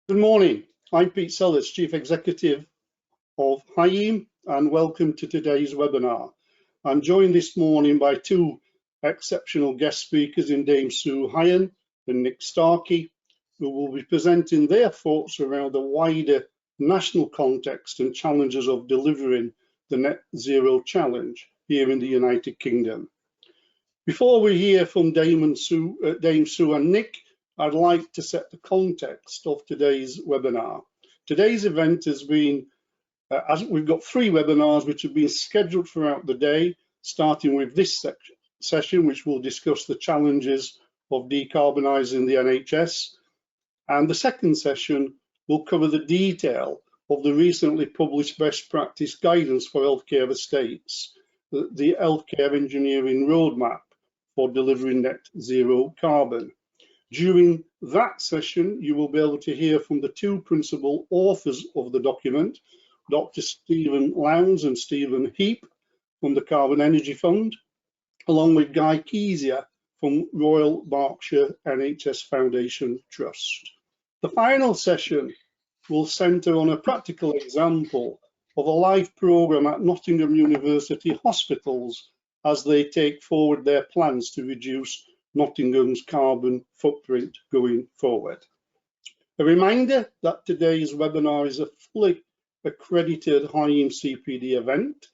Good morning. I'm Pete Sellers, Chief Executive of IHEEM, and welcome to today's webinar. I'm joined this morning by two exceptional guest speakers in Dame Sue Hyan and Nick Starkey, who will be presenting their thoughts around the wider national context and challenges of delivering the Net Zero Challenge here in the United Kingdom. Before we hear from Dame Sue and Nick, I'd like to set the context of today's webinar. Today's event has been, we've got three webinars which have been scheduled throughout the day, starting with this session, which will discuss the challenges of decarbonising the NHS. And the second session will cover the detail of the recently published best practice guidance for healthcare estates, the healthcare engineering roadmap for delivering net zero carbon. During that session, you will be able to hear from the two principal authors of the document, Dr. Stephen Lowndes and Stephen Heap from the Carbon Energy Fund, along with Guy Kezia from Royal Berkshire NHS Foundation Trust. The final session will centre on a practical example of a live programme at Nottingham University hospitals as they take forward their plans to reduce Nottingham's carbon footprint going forward. A reminder that today's webinar is a fully accredited IHEEM CPD event.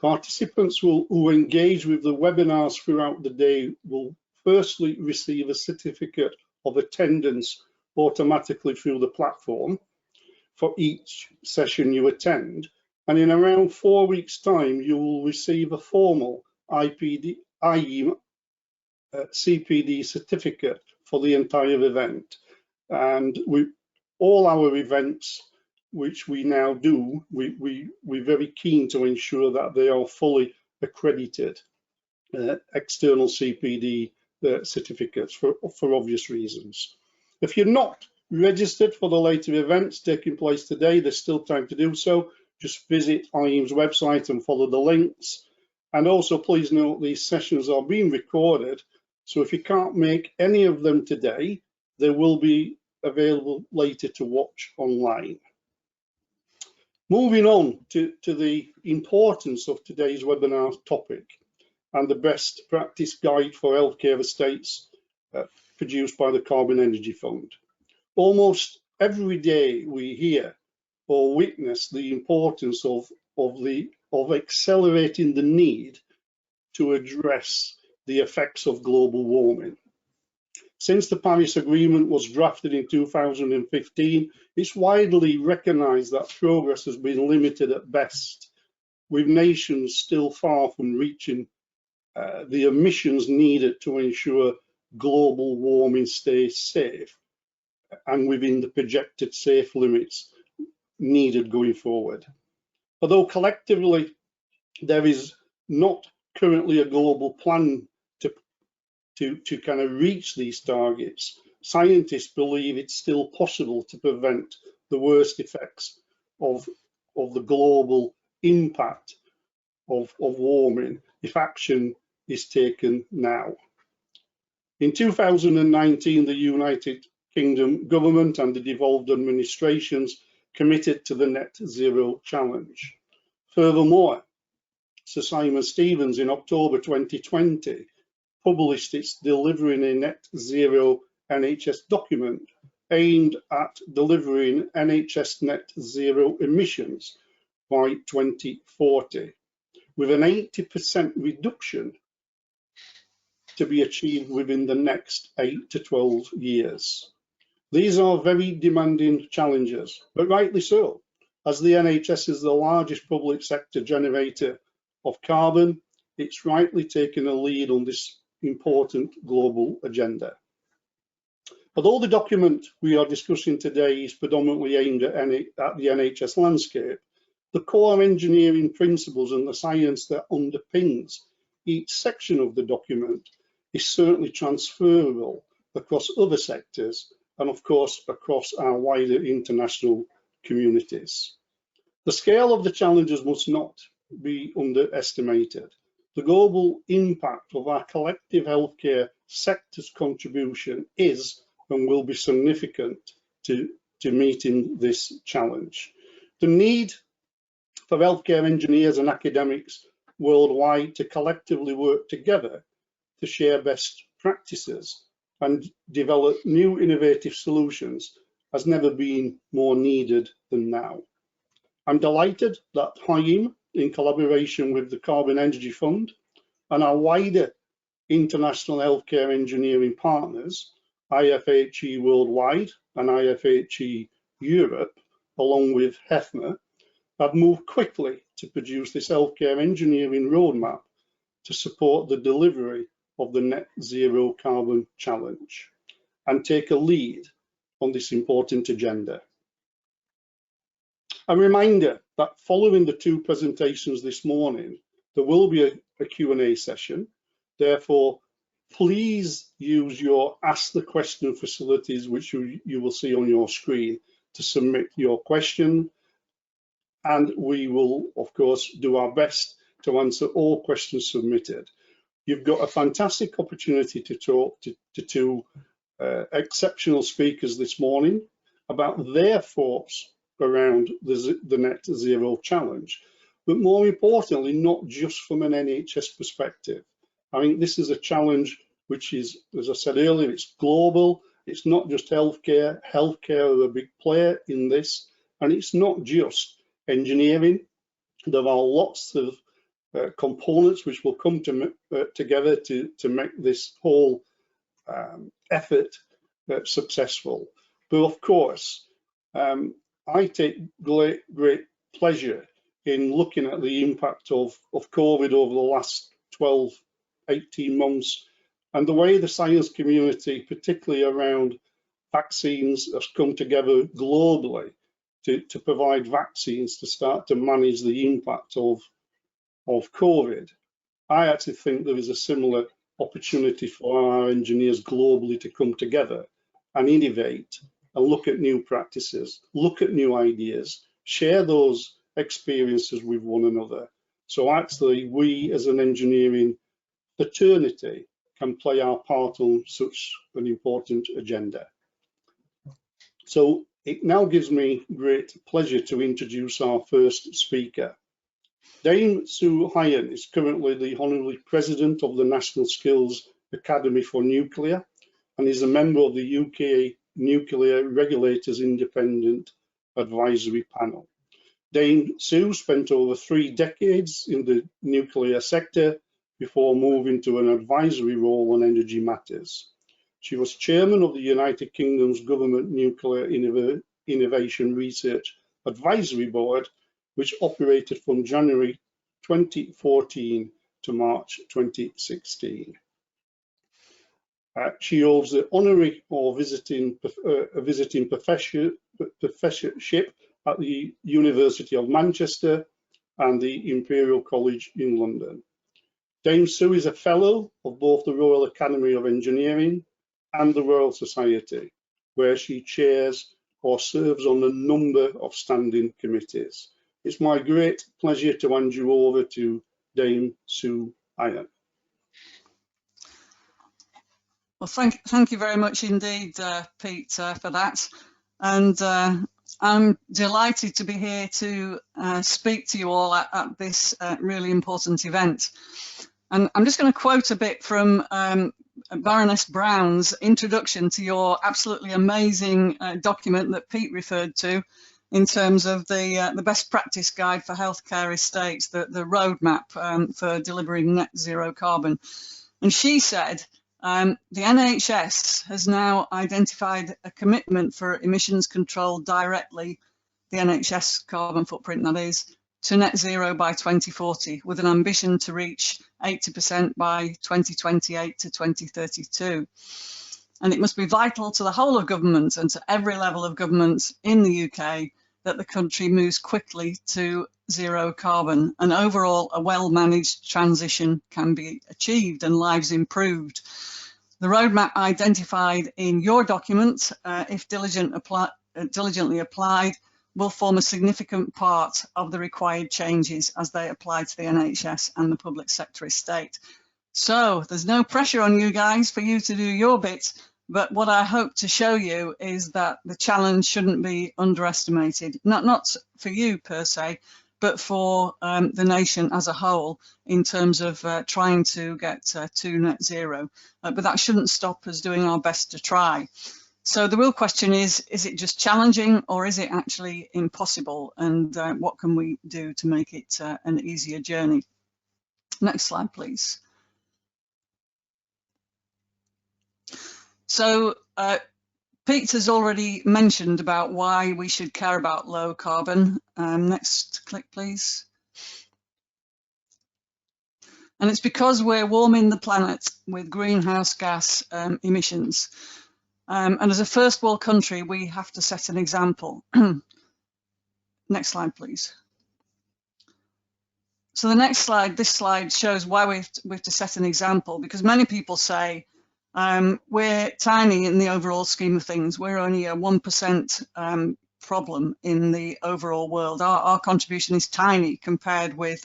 Participants who engage with the webinars throughout the day will firstly receive a certificate of attendance automatically through the platform for each session you attend, and in around 4 weeks' time you will receive a formal IHEEM CPD certificate for the entire event. And all our events which we now do, we're very keen to ensure that they are fully accredited external CPD certificates for obvious reasons. If you're not registered for the later events taking place today, there's still time to do so. Just visit IHEEM's website and follow the links. And also please note these sessions are being recorded, so if you can't make any of them today, they will be available later to watch online. Moving on to the importance of today's webinar topic and the best practice guide for healthcare estates produced by the Carbon Energy Fund. Almost every day we hear or witness the importance of accelerating the need to address the effects of global warming. Since the Paris Agreement was drafted in 2015, it's widely recognised that progress has been limited at best, with nations still far from reaching the emissions needed to ensure global warming stays safe and within the projected safe limits needed going forward. Although collectively there is not currently a global plan to kind of reach these targets, scientists believe it's still possible to prevent the worst effects of the global impact of warming if action is taken now. In 2019, the United Kingdom government and the devolved administrations committed to the Net Zero Challenge. Furthermore, Sir Simon Stevens in October 2020 published its Delivering a Net Zero NHS document aimed at delivering NHS net zero emissions by 2040, with an 80% reduction to be achieved within the next 8 to 12 years. These are very demanding challenges, but rightly so, as the NHS is the largest public sector generator of carbon. It's rightly taken a lead on this important global agenda. Although the document we are discussing today is predominantly aimed at the NHS landscape, the core engineering principles and the science that underpins each section of the document is certainly transferable across other sectors and of course across our wider international communities. The scale of the challenges must not be underestimated. The global impact of our collective healthcare sector's contribution is and will be significant to to meeting this challenge. The need for healthcare engineers and academics worldwide to collectively work together to share best practices and develop new innovative solutions has never been more needed than now. I'm delighted that IHEEM, in collaboration with the Carbon Energy Fund and our wider international healthcare engineering partners, IFHE Worldwide and IFHE Europe, along with HEFMA, have moved quickly to produce this healthcare engineering roadmap to support the delivery of the net zero carbon challenge and take a lead on this important agenda. A reminder that following the two presentations this morning, there will be a Q&A session. Therefore, please use your Ask the Question facilities, which you will see on your screen, to submit your question. And we will, of course, do our best to answer all questions submitted. You've got a fantastic opportunity to talk to two exceptional speakers this morning about their thoughts around the net zero challenge, but more importantly, not just from an NHS perspective. I think this is a challenge which is, as I said earlier, it's global. It's not just healthcare. Healthcare are a big player in this, and it's not just engineering. There are lots of components which will come together to make this whole effort successful. But of course, I take great pleasure in looking at the impact of COVID over the last 12, 18 months, and the way the science community, particularly around vaccines, has come together globally to provide vaccines to start to manage the impact of COVID. I actually think there is a similar opportunity for our engineers globally to come together and innovate and look at new practices, look at new ideas, share those experiences with one another. So actually, we as an engineering fraternity can play our part on such an important agenda. So it now gives me great pleasure to introduce our first speaker. Dame Sue Hyan is currently the Honorary President of the National Skills Academy for Nuclear and is a member of the UK Nuclear Regulators Independent Advisory Panel. Dame Sue spent over 3 decades in the nuclear sector before moving to an advisory role on energy matters. She was chairman of the United Kingdom's Government Nuclear Innovation Research Advisory Board, which operated from January 2014 to March 2016. She holds the honorary or visiting professorship at the University of Manchester and the Imperial College in London. Dame Sue is a fellow of both the Royal Academy of Engineering and the Royal Society, where she chairs or serves on a number of standing committees. It's my great pleasure to hand you over to Dame Sue Hyan. Well, thank you very much indeed, Pete, for that. And I'm delighted to be here to speak to you all at this really important event. And I'm just going to quote a bit from Baroness Brown's introduction to your absolutely amazing document that Pete referred to in terms of the best practice guide for healthcare estates, the roadmap for delivering net zero carbon. And she said, the NHS has now identified a commitment for emissions control directly, the NHS carbon footprint that is, to net zero by 2040, with an ambition to reach 80% by 2028 to 2032. And it must be vital to the whole of government and to every level of government in the UK that the country moves quickly to zero carbon, and overall a well-managed transition can be achieved and lives improved. The roadmap identified in your document, if diligently applied, will form a significant part of the required changes as they apply to the NHS and the public sector estate. So there's no pressure on you guys for you to do your bit, But what I hope to show you is that the challenge shouldn't be underestimated, not for you per se, but for the nation as a whole in terms of trying to get to net zero. But that shouldn't stop us doing our best to try. So the real question is it just challenging or is it actually impossible? And what can we do to make it an easier journey? Next slide, please. So Pete has already mentioned about why we should care about low carbon. Next click, please. And it's because we're warming the planet with greenhouse gas emissions. And as a first world country, we have to set an example. Next slide, please. So the next slide, this slide shows why we have to set an example, because many people say we're tiny in the overall scheme of things. We're only a 1% problem in the overall world. Our contribution is tiny compared with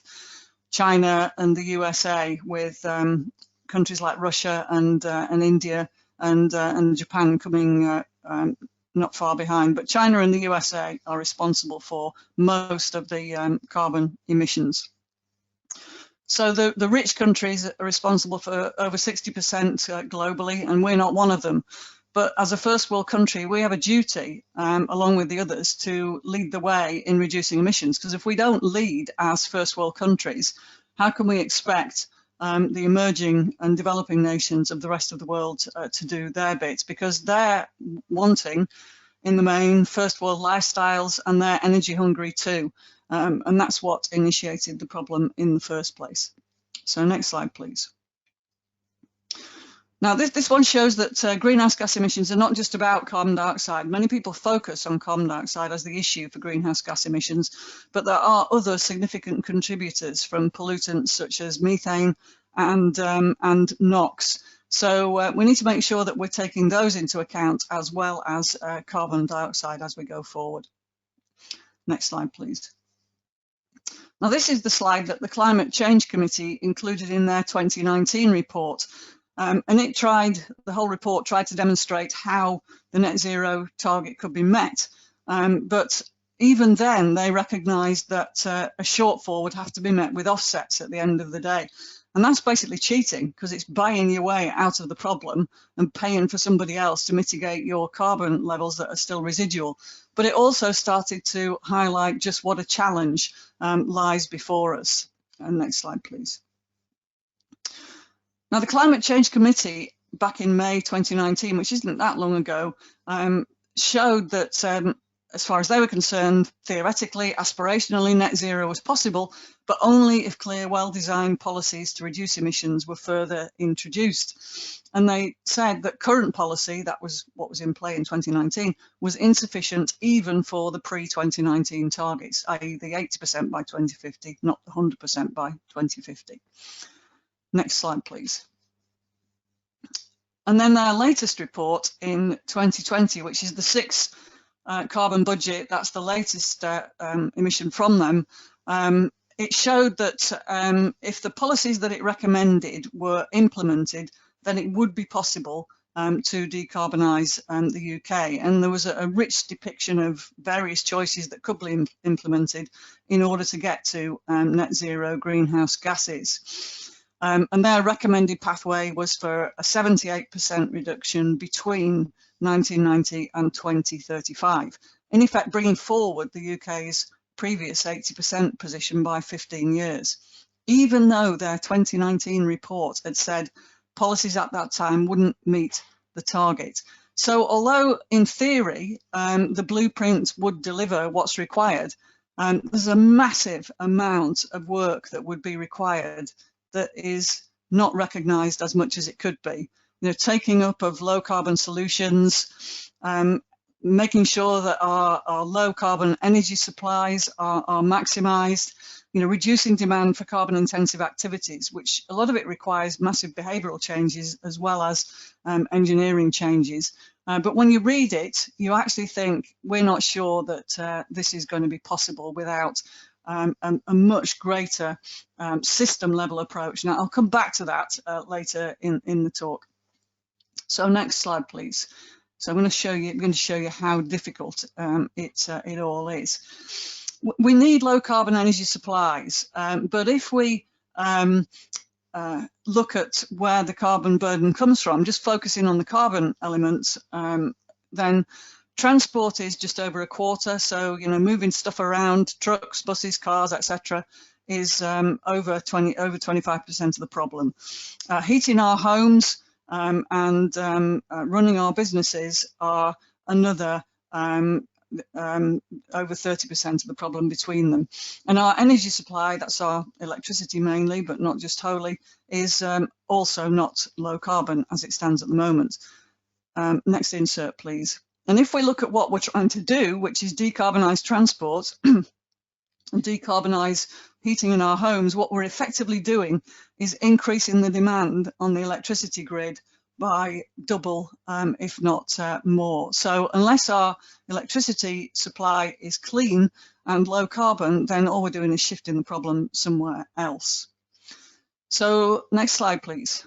China and the USA, with countries like Russia and India and Japan coming not far behind. But China and the USA are responsible for most of the carbon emissions. So the rich countries are responsible for over 60% globally, and we're not one of them. But as a first world country, we have a duty, along with the others, to lead the way in reducing emissions. Because if we don't lead as first world countries, how can we expect the emerging and developing nations of the rest of the world to do their bits? Because they're wanting, in the main, first world lifestyles, and they're energy hungry too. And that's what initiated the problem in the first place. So next slide, please. Now, this one shows that greenhouse gas emissions are not just about carbon dioxide. Many people focus on carbon dioxide as the issue for greenhouse gas emissions, but there are other significant contributors from pollutants such as methane and NOx. So we need to make sure that we're taking those into account as well as carbon dioxide as we go forward. Next slide, please. Now, this is the slide that the Climate Change Committee included in their 2019 report. And the whole report tried to demonstrate how the net zero target could be met. But even then, they recognised that a shortfall would have to be met with offsets at the end of the day. And that's basically cheating, because it's buying your way out of the problem and paying for somebody else to mitigate your carbon levels that are still residual. But it also started to highlight just what a challenge lies before us. And next slide, please. Now, the Climate Change Committee back in May 2019, which isn't that long ago, showed that as far as they were concerned, theoretically, aspirationally, net zero was possible, but only if clear, well-designed policies to reduce emissions were further introduced. And they said that current policy, that was what was in play in 2019, was insufficient even for the pre-2019 targets, i.e. the 80% by 2050, not the 100% by 2050. Next slide, please. And then their latest report in 2020, which is the sixth carbon budget, that's the latest emission from them, it showed that if the policies that it recommended were implemented, then it would be possible to decarbonise the UK. And there was a rich depiction of various choices that could be implemented in order to get to net zero greenhouse gases. And their recommended pathway was for a 78% reduction between 1990 and 2035, in effect bringing forward the UK's previous 80% position by 15 years, even though their 2019 report had said policies at that time wouldn't meet the target. So although in theory the blueprint would deliver what's required, there's a massive amount of work that would be required that is not recognised as much as it could be. You know, taking up of low carbon solutions, making sure that our low carbon energy supplies are maximised, you know, reducing demand for carbon intensive activities, which a lot of it requires massive behavioural changes as well as engineering changes. But when you read it, you actually think we're not sure that this is going to be possible without a much greater system level approach. Now, I'll come back to that later in the talk. So next slide, please. So I'm going to show you how difficult it all is. We need low carbon energy supplies, but if we look at where the carbon burden comes from, just focusing on the carbon elements, then transport is just over a quarter. So, you know, moving stuff around, trucks, buses, cars, etc., is over 25% of the problem. Heating our homes and running our businesses are another over 30% of the problem between them. And our energy supply, that's our electricity mainly, but not just wholly, is also not low carbon as it stands at the moment. Next insert, please. And if we look at what we're trying to do, which is decarbonise transport and decarbonise heating in our homes, what we're effectively doing is increasing the demand on the electricity grid by double, if not more. So unless our electricity supply is clean and low carbon, then all we're doing is shifting the problem somewhere else. So next slide, please.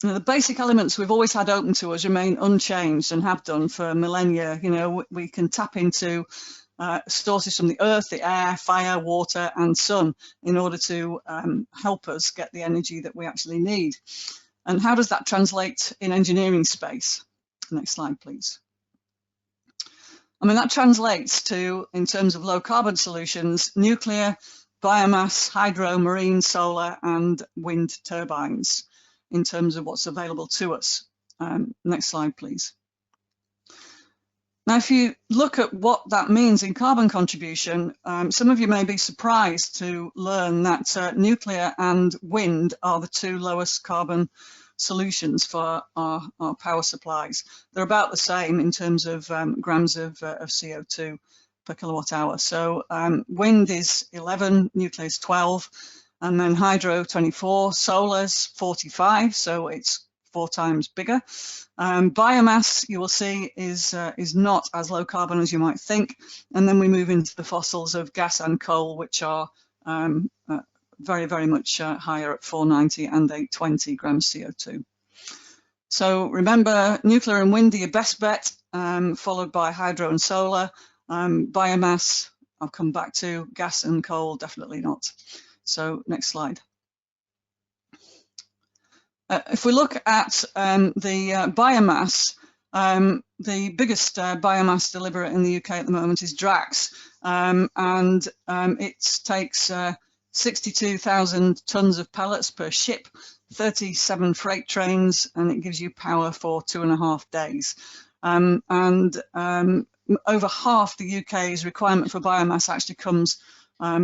Now, the basic elements we've always had open to us remain unchanged and have done for millennia. You know, we can tap into sources from the earth, the air, fire, water and sun in order to help us get the energy that we actually need. And how does that translate in engineering space? Next slide, please. I mean, that translates to, in terms of low carbon solutions, nuclear, biomass, hydro, marine, solar and wind turbines in terms of what's available to us. Next slide, please. Now, if you look at what that means in carbon contribution, some of you may be surprised to learn that nuclear and wind are the two lowest carbon solutions for our power supplies. They're about the same in terms of grams of CO2 per kilowatt hour. So wind is 11, nuclear is 12, and then hydro 24, solar's 45, so it's 4 times bigger. Biomass, you will see, is not as low carbon as you might think. And then we move into the fossils of gas and coal, which are very, very much higher at 490 and 820 grams CO2. So remember, nuclear and wind are your best bet, followed by hydro and solar. Biomass, I'll come back to. Gas and coal, definitely not. So next slide. If we look at the biomass, the biggest biomass deliverer in the UK at the moment is Drax, and it takes 62,000 tonnes of pellets per ship, 37 freight trains, and it gives you power for 2.5 days. Over half the UK's requirement for biomass actually comes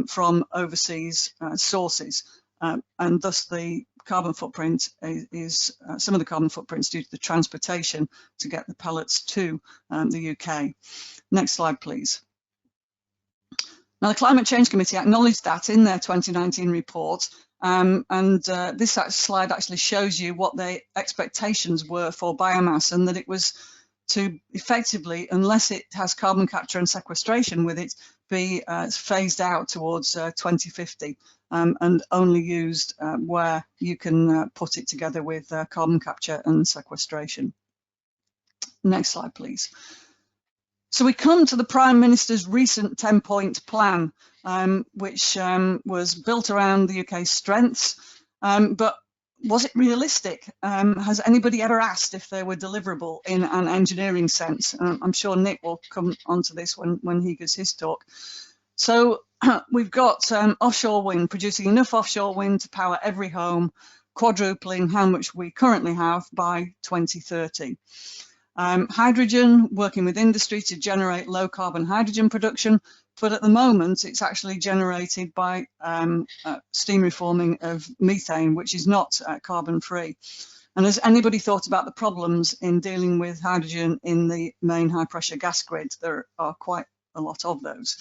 from overseas sources, and thus the carbon footprint is some of the carbon footprints due to the transportation to get the pellets to the UK. Next slide, please. Now, the Climate Change Committee acknowledged that in their 2019 report, this slide actually shows you what their expectations were for biomass, and that it was to effectively, unless it has carbon capture and sequestration with it, be phased out towards 2050 and only used where you can put it together with carbon capture and sequestration. Next slide, please. So we come to the Prime Minister's recent 10-point plan, which was built around the UK's strengths, but was it realistic? Has anybody ever asked if they were deliverable in an engineering sense? I'm sure Nick will come onto this when he gives his talk. So we've got offshore wind, producing enough offshore wind to power every home, quadrupling how much we currently have by 2030. Hydrogen, working with industry to generate low carbon hydrogen production, but at the moment it's actually generated by steam reforming of methane, which is not carbon free. And has anybody thought about the problems in dealing with hydrogen in the main high pressure gas grid? There are quite a lot of those.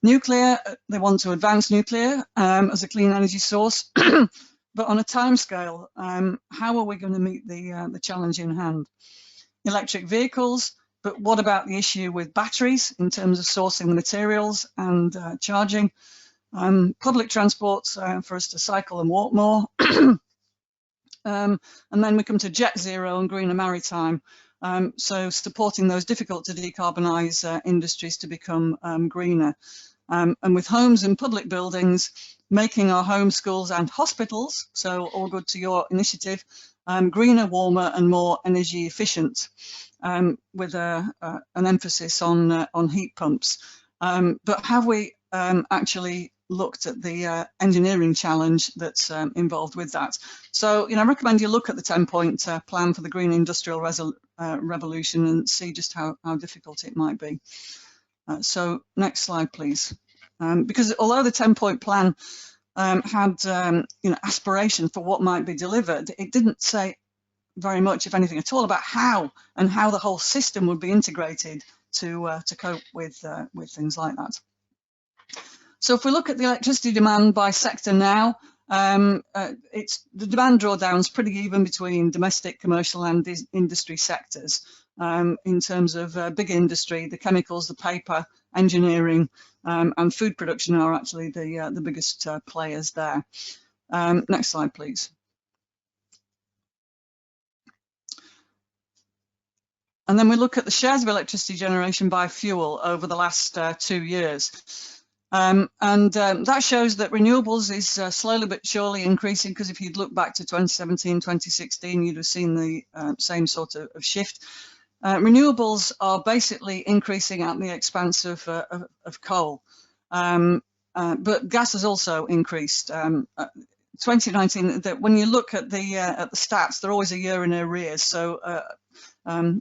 Nuclear, they want to advance nuclear as a clean energy source, but on a timescale, how are we going to meet the challenge in hand? Electric vehicles, but what about the issue with batteries in terms of sourcing the materials and charging? Public transport for us to cycle and walk more. And then we come to jet zero and greener maritime. So supporting those difficult to decarbonise industries to become greener. And with homes and public buildings, making our homes, schools and hospitals, so all good to your initiative, greener, warmer and more energy efficient, with an emphasis on heat pumps. But have we actually looked at the engineering challenge that's involved with that? So, I recommend you look at the 10-point plan for the green industrial revolution and see just how difficult it might be. So next slide, please. Because although the 10-point plan had aspiration for what might be delivered, it didn't say very much, if anything at all, about how the whole system would be integrated to cope with things like that. So if we look at the electricity demand by sector now, the demand drawdown's pretty even between domestic, commercial and industry sectors. In terms of big industry, the chemicals, the paper, engineering and food production are actually the biggest players there. Next slide, please. And then we look at the shares of electricity generation by fuel over the last 2 years. That shows that renewables is slowly but surely increasing, because if you'd look back to 2017, 2016, you'd have seen the same sort of shift. Renewables are basically increasing at the expense of coal, but gas has also increased. 2019, that when you look at the stats, they're always a year in arrears. So a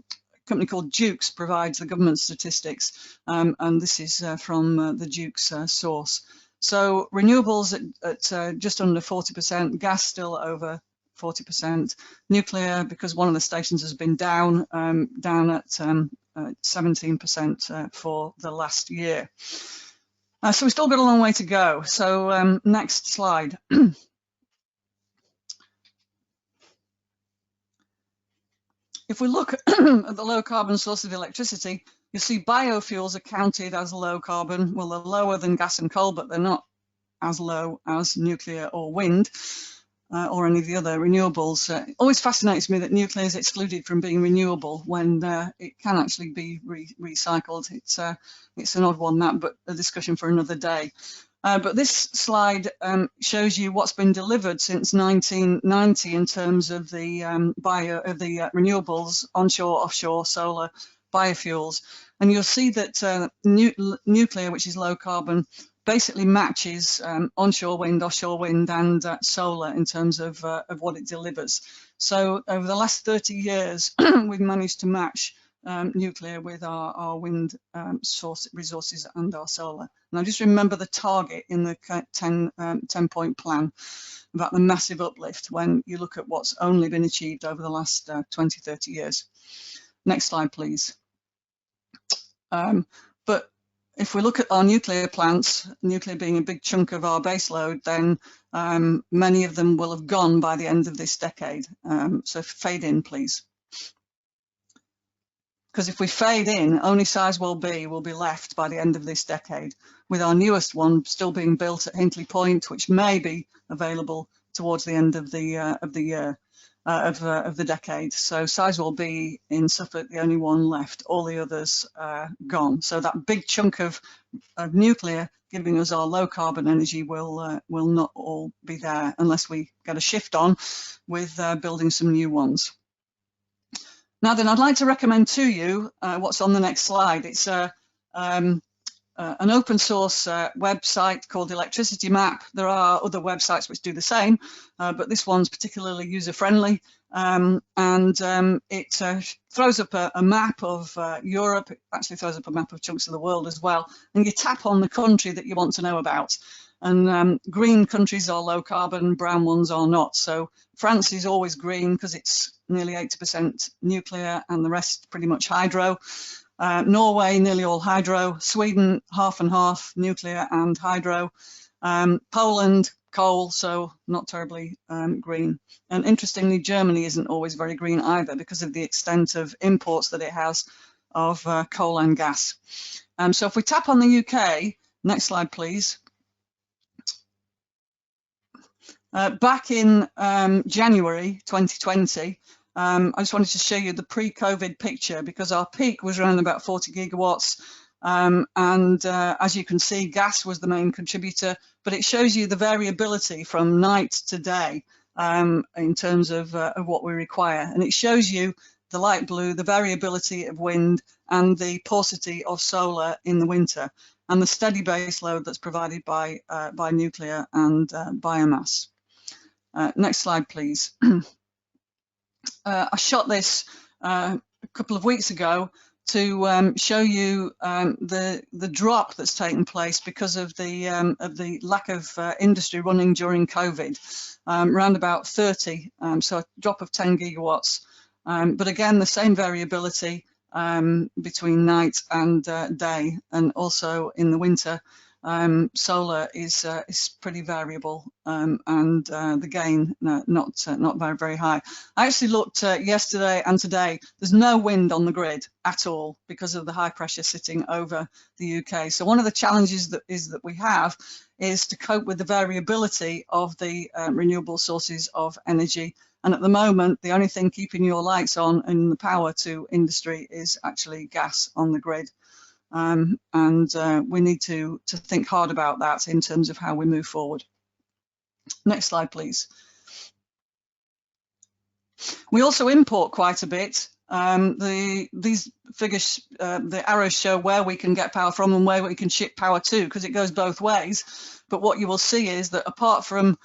company called Dukes provides the government statistics, and this is from the Dukes source. So renewables at just under 40%, gas still over 40%, nuclear, because one of the stations has been down at 17% for the last year. So we've still got a long way to go. So next slide. If we look at the low carbon source of electricity, you'll see biofuels are counted as low carbon. Well, they're lower than gas and coal, but they're not as low as nuclear or wind or any of the other renewables. It always fascinates me that nuclear is excluded from being renewable when it can actually be recycled. It's an odd one, that, but a discussion for another day. But this slide shows you what's been delivered since 1990 in terms of the renewables, onshore, offshore, solar, biofuels, and you'll see that nuclear, which is low carbon, basically matches onshore wind, offshore wind, and solar in terms of what it delivers. So over the last 30 years, we've managed to match nuclear with our wind source resources and our solar. Now just remember the target in the 10-point plan about the massive uplift when you look at what's only been achieved over the last 20, 30 years. Next slide, please. But if we look at our nuclear plants, nuclear being a big chunk of our baseload, then many of them will have gone by the end of this decade. So fade in, please. Because if we fade in, only Sizewell B will be left by the end of this decade, with our newest one still being built at Hinkley Point, which may be available towards the end of the decade. So Sizewell B in Suffolk, the only one left, all the others gone. So that big chunk of nuclear giving us our low carbon energy will not all be there unless we get a shift on with building some new ones. Now then, I'd like to recommend to you what's on the next slide. It's an open source website called Electricity Map. There are other websites which do the same, but this one's particularly user-friendly, and it throws up a map of Europe. It actually throws up a map of chunks of the world as well, and you tap on the country that you want to know about. And green countries are low carbon, brown ones are not. So France is always green because it's nearly 80% nuclear and the rest pretty much hydro. Norway, nearly all hydro. Sweden, half and half, nuclear and hydro. Poland, coal, so not terribly green. And interestingly, Germany isn't always very green either because of the extent of imports that it has of coal and gas. So if we tap on the UK, next slide please. Back in January 2020, I just wanted to show you the pre-COVID picture, because our peak was around about 40 gigawatts. As you can see, gas was the main contributor, but it shows you the variability from night to day in terms of what we require. And it shows you the light blue, the variability of wind and the paucity of solar in the winter, and the steady base load that's provided by nuclear and biomass. Next slide, please. I shot this a couple of weeks ago to show you the drop that's taken place because of the lack of industry running during COVID, around about 30, so a drop of 10 gigawatts. But again, the same variability between night and day, and also in the winter. Solar is pretty variable, and the gain not very high. I actually looked yesterday and today. There's no wind on the grid at all because of the high pressure sitting over the UK. So one of the challenges that we have is to cope with the variability of the renewable sources of energy. And at the moment, the only thing keeping your lights on and the power to industry is actually gas on the grid. We need to think hard about that in terms of how we move forward. Next slide, please. We also import quite a bit. These figures, the arrows show where we can get power from and where we can ship power to, because it goes both ways. But what you will see is that apart from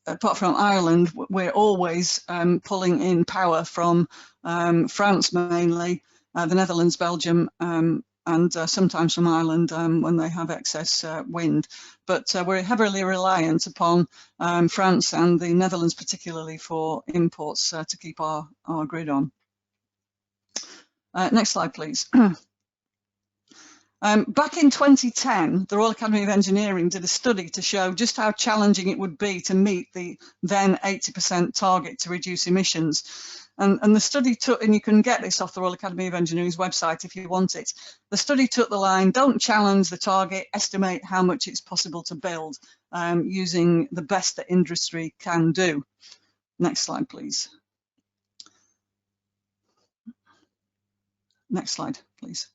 apart from Ireland, we're always pulling in power from France mainly, the Netherlands, Belgium, and sometimes from Ireland when they have excess wind. But we're heavily reliant upon France and the Netherlands particularly for imports to keep our grid on. Next slide, please. Back in 2010, the Royal Academy of Engineering did a study to show just how challenging it would be to meet the then 80% target to reduce emissions. And the study took, and you can get this off the Royal Academy of Engineering's website if you want it. The study took the line, don't challenge the target, estimate how much it's possible to build using the best that industry can do. Next slide, please. Next slide, please.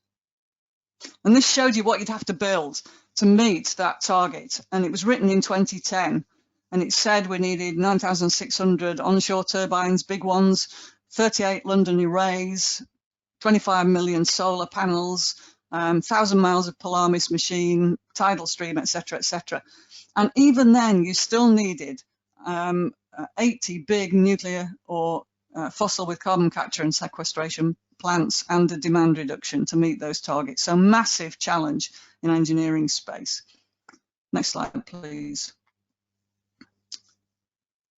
And this showed you what you'd have to build to meet that target. And it was written in 2010. And it said we needed 9,600 onshore turbines, big ones, 38 London arrays, 25 million solar panels, 1,000 miles of Polaris machine, tidal stream, etc., etc. And even then, you still needed 80 big nuclear or fossil with carbon capture and sequestration plants and a demand reduction to meet those targets. So massive challenge in engineering space. Next slide, please.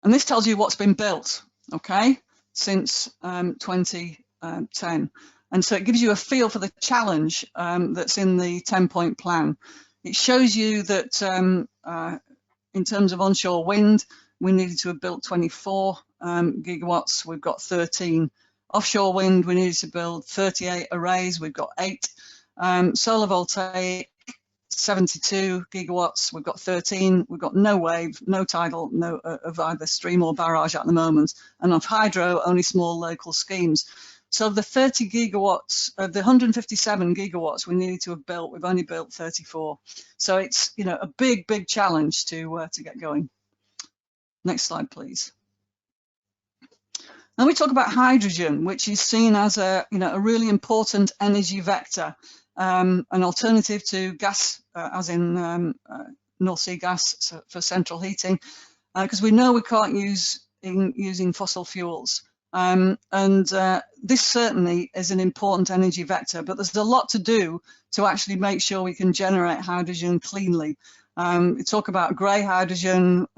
And this tells you what's been built, okay, since 2010. And so it gives you a feel for the challenge that's in the 10-point plan. It shows you that in terms of onshore wind, we needed to have built 24 gigawatts. We've got 13. Offshore wind, we needed to build 38 arrays. We've got 8. Solar voltaic, 72 gigawatts. We've got 13. We've got no wave, no tidal, no of either stream or barrage at the moment. And of hydro, only small local schemes. So the 30 gigawatts, the 157 gigawatts we needed to have built, we've only built 34. So it's, you know, a big, big challenge to get going. Next slide, please. Now we talk about hydrogen, which is seen as a, you know, a really important energy vector, an alternative to gas, as in North Sea gas for central heating, because we know we can't use using fossil fuels. This certainly is an important energy vector, but there's a lot to do to actually make sure we can generate hydrogen cleanly. We talk about grey hydrogen,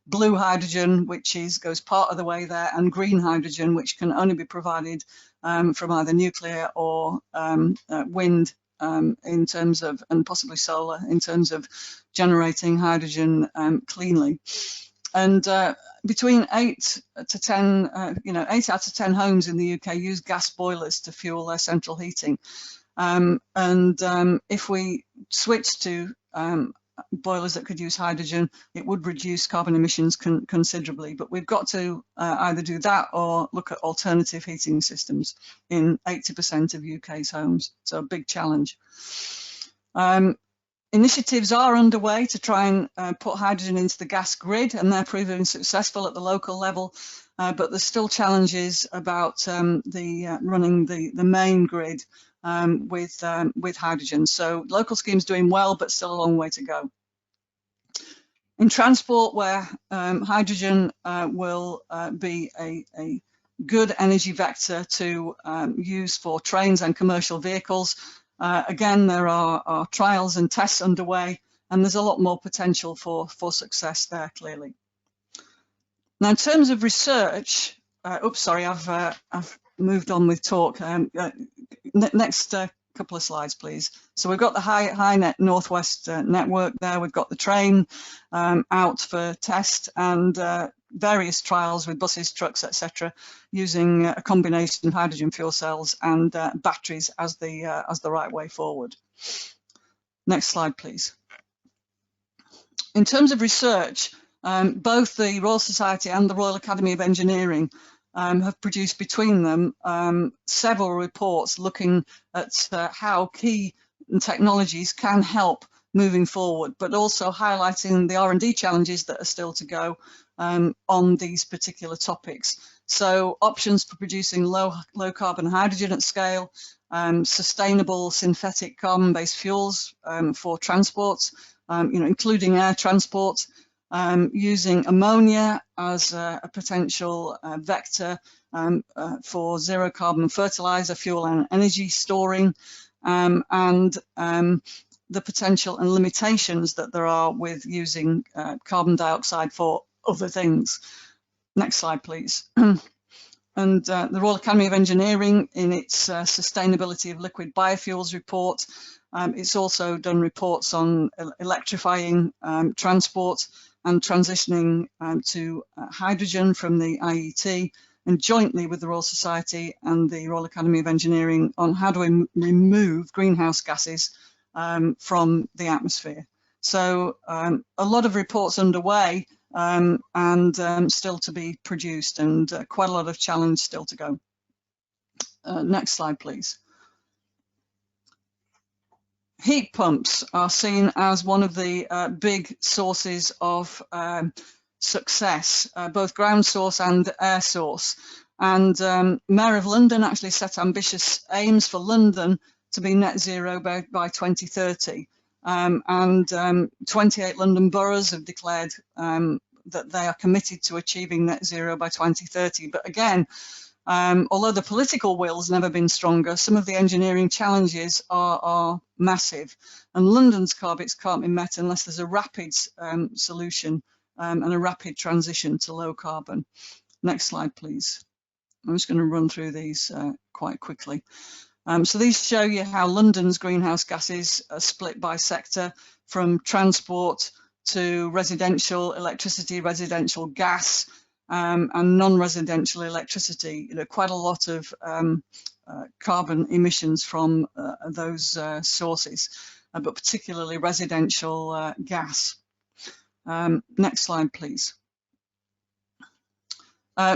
blue hydrogen, which goes part of the way there, and green hydrogen, which can only be provided from either nuclear or wind in terms of, and possibly solar, in terms of generating hydrogen cleanly. And between 8 to 10, 8 out of 10 homes in the UK use gas boilers to fuel their central heating. If we switch to boilers that could use hydrogen, it would reduce carbon emissions considerably. But we've got to either do that or look at alternative heating systems in 80% of UK's homes. So a big challenge. Initiatives are underway to try and put hydrogen into the gas grid, and they're proving successful at the local level. But there's still challenges about running the main grid with hydrogen. So local schemes doing well, but still a long way to go. In transport, where hydrogen will be a good energy vector to use for trains and commercial vehicles, again, there are trials and tests underway, and there's a lot more potential for success there, clearly. Now, in terms of research, oops, sorry, I've moved on with talk. Next couple of slides, please. So we've got the HyNet Northwest network there. We've got the train out for test, and various trials with buses, trucks, etc., using a combination of hydrogen fuel cells and batteries as the right way forward. Next slide, please. In terms of research, both the Royal Society and the Royal Academy of Engineering have produced between them several reports looking at how key technologies can help moving forward, but also highlighting the R&D challenges that are still to go on these particular topics. So options for producing low carbon hydrogen at scale, sustainable synthetic carbon-based fuels for transport, including air transport, using ammonia as a potential vector for zero carbon fertilizer, fuel and energy storing, and the potential and limitations that there are with using carbon dioxide for other things. Next slide, please. And the Royal Academy of Engineering, in its Sustainability of Liquid Biofuels report, it's also done reports on electrifying transport and transitioning to hydrogen from the IET, and jointly with the Royal Society and the Royal Academy of Engineering on how do we remove greenhouse gases from the atmosphere. So a lot of reports underway and still to be produced, and quite a lot of challenge still to go. Next slide, please. Heat pumps are seen as one of the big sources of success, both ground source and air source. And Mayor of London actually set ambitious aims for London to be net zero by 2030. 28 London boroughs have declared that they are committed to achieving net zero by 2030. But again, although the political will's never been stronger, some of the engineering challenges are massive, and London's targets can't be met unless there's a rapid solution and a rapid transition to low carbon. Next slide, please. I'm just going to run through these quite quickly. So these show you how London's greenhouse gases are split by sector, from transport to residential electricity, residential gas, and non-residential electricity. Quite a lot of carbon emissions from those sources, but particularly residential gas. Next slide, please.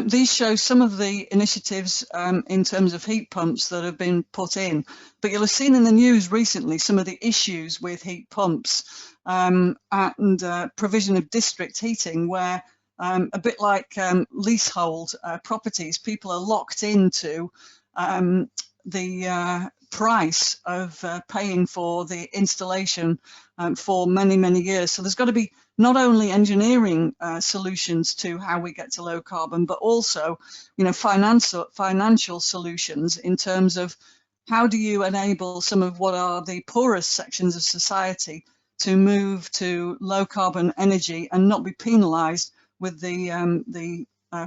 These show some of the initiatives in terms of heat pumps that have been put in, but you'll have seen in the news recently some of the issues with heat pumps and provision of district heating, where a bit like leasehold properties, people are locked into the price of paying for the installation for many, many years. So there's got to be not only engineering solutions to how we get to low carbon, but also, financial solutions in terms of how do you enable some of what are the poorest sections of society to move to low carbon energy and not be penalised with the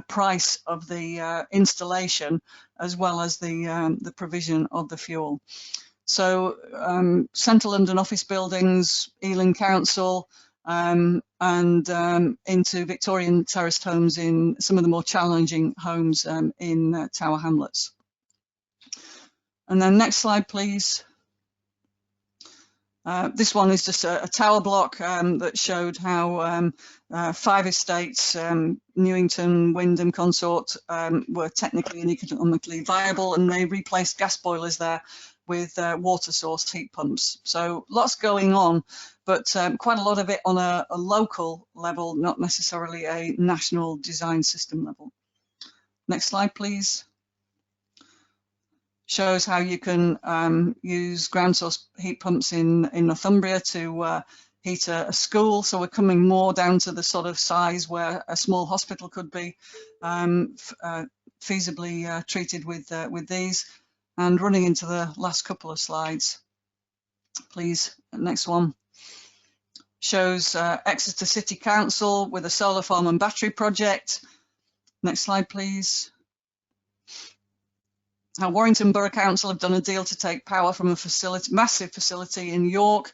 price of the installation, as well as the provision of the fuel. So Central London office buildings, Ealing Council, and into Victorian terraced homes in some of the more challenging homes in Tower Hamlets. And then next slide, please. This one is just a tower block that showed how 5 estates, Newington, Windham Consort, were technically and economically viable, and they replaced gas boilers there with water source heat pumps. So lots going on, but quite a lot of it on a local level, not necessarily a national design system level. Next slide, please. Shows how you can use ground source heat pumps in Northumbria to heat a school. So we're coming more down to the sort of size where a small hospital could be feasibly treated with these. And running into the last couple of slides, please. Next one shows Exeter City Council with a solar farm and battery project. Next slide, please. How Warrington Borough Council have done a deal to take power from a massive facility in York.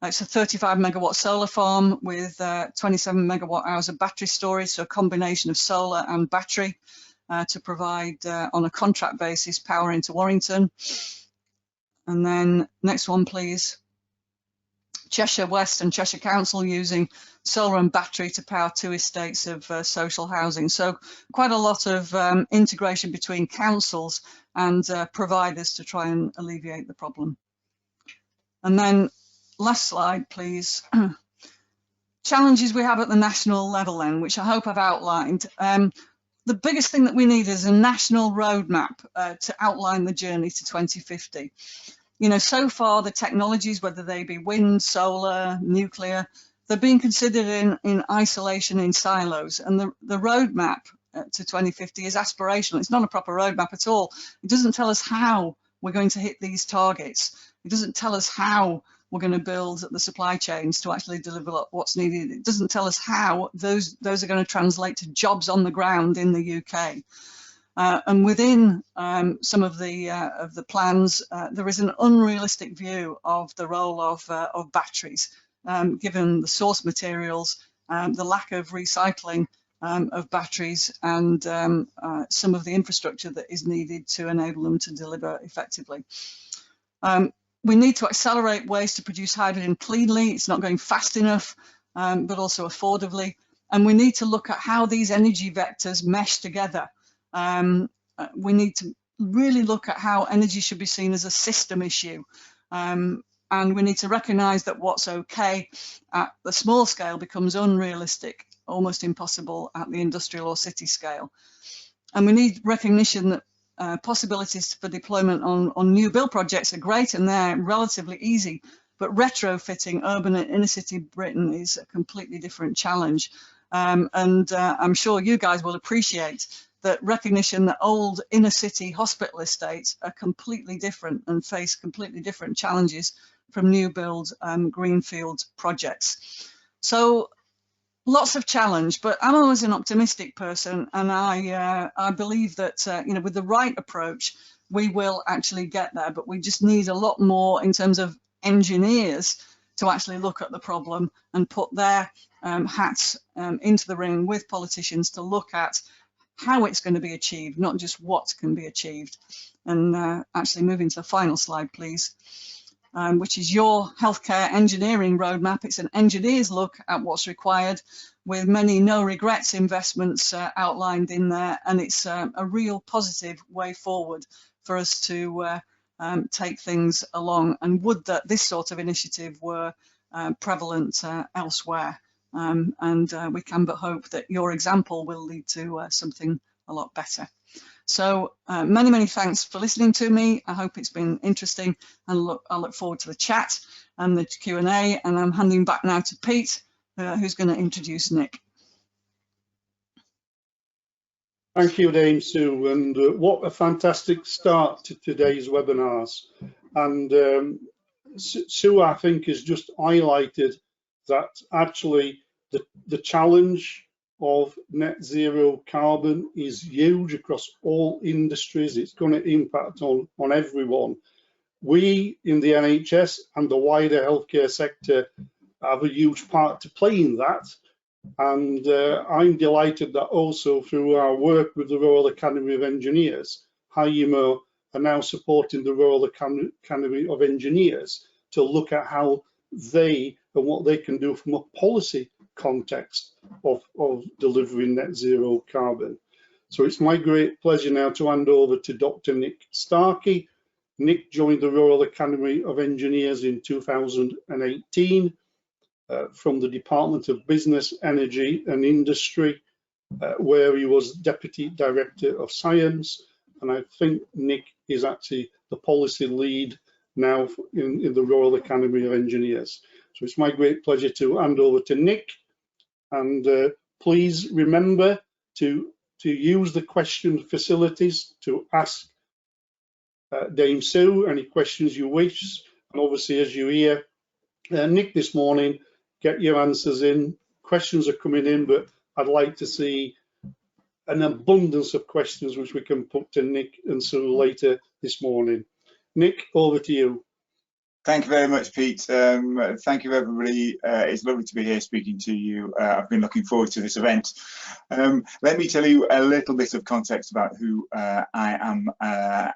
It's a 35 megawatt solar farm with 27 megawatt hours of battery storage, so a combination of solar and battery to provide on a contract basis power into Warrington. And then next one, please. Cheshire West and Cheshire Council using solar and battery to power 2 estates of social housing. So quite a lot of integration between councils and providers to try and alleviate the problem. And then last slide, please. Challenges we have at the national level then, which I hope I've outlined. The biggest thing that we need is a national roadmap to outline the journey to 2050. You know, so far the technologies, whether they be wind, solar, nuclear, they're being considered in isolation, in silos, and the roadmap to 2050 is aspirational. It's not a proper roadmap at all. It doesn't tell us how we're going to hit these targets. It doesn't tell us how we're going to build the supply chains to actually deliver what's needed. It doesn't tell us how those are going to translate to jobs on the ground in the UK. And within some of the plans, there is an unrealistic view of the role of batteries, given the source materials, the lack of recycling of batteries, and some of the infrastructure that is needed to enable them to deliver effectively. We need to accelerate ways to produce hydrogen cleanly. It's not going fast enough, but also affordably. And we need to look at how these energy vectors mesh together. We need to really look at how energy should be seen as a system issue. And we need to recognise that what's okay at the small scale becomes unrealistic, almost impossible at the industrial or city scale. And we need recognition that possibilities for deployment on new build projects are great and they're relatively easy, but retrofitting urban and inner city Britain is a completely different challenge. I'm sure you guys will appreciate that recognition that old inner city hospital estates are completely different and face completely different challenges from new build greenfield projects. So lots of challenge, but I'm always an optimistic person, and I believe that you know, with the right approach we will actually get there, but we just need a lot more in terms of engineers to actually look at the problem and put their hats into the ring with politicians to look at how it's going to be achieved, not just what can be achieved. And actually moving to the final slide, please, which is your healthcare engineering roadmap. It's an engineer's look at what's required, with many no regrets investments outlined in there, and it's a real positive way forward for us to take things along, and would that this sort of initiative were prevalent elsewhere. We can but hope that your example will lead to something a lot better. So many thanks for listening to me. I hope it's been interesting, and I look forward to the chat and the Q&A, and I'm handing back now to Pete, who's going to introduce Nick. Thank you, Dame Sue, and what a fantastic start to today's webinars. And Sue, I think, has just highlighted that actually the challenge of net zero carbon is huge across all industries. It's going to impact on everyone. We in the NHS and the wider healthcare sector have a huge part to play in that. And I'm delighted that also through our work with the Royal Academy of Engineers, IHEEM are now supporting the Royal Academy of Engineers to look at how they and what they can do from a policy context of delivering net zero carbon. So it's my great pleasure now to hand over to Dr. Nick Starkey. Nick joined the Royal Academy of Engineers in 2018 from the Department of Business, Energy and Industry, where he was Deputy Director of Science. And I think Nick is actually the policy lead now in the Royal Academy of Engineers. So it's my great pleasure to hand over to Nick. And please remember to use the question facilities to ask Dame Sue any questions you wish. And obviously, as you hear Nick this morning, get your answers in. Questions are coming in, but I'd like to see an abundance of questions which we can put to Nick and Sue later this morning. Nick, over to you. Thank you very much, Pete. Thank you, everybody. It's lovely to be here speaking to you. I've been looking forward to this event. Let me tell you a little bit of context about who I am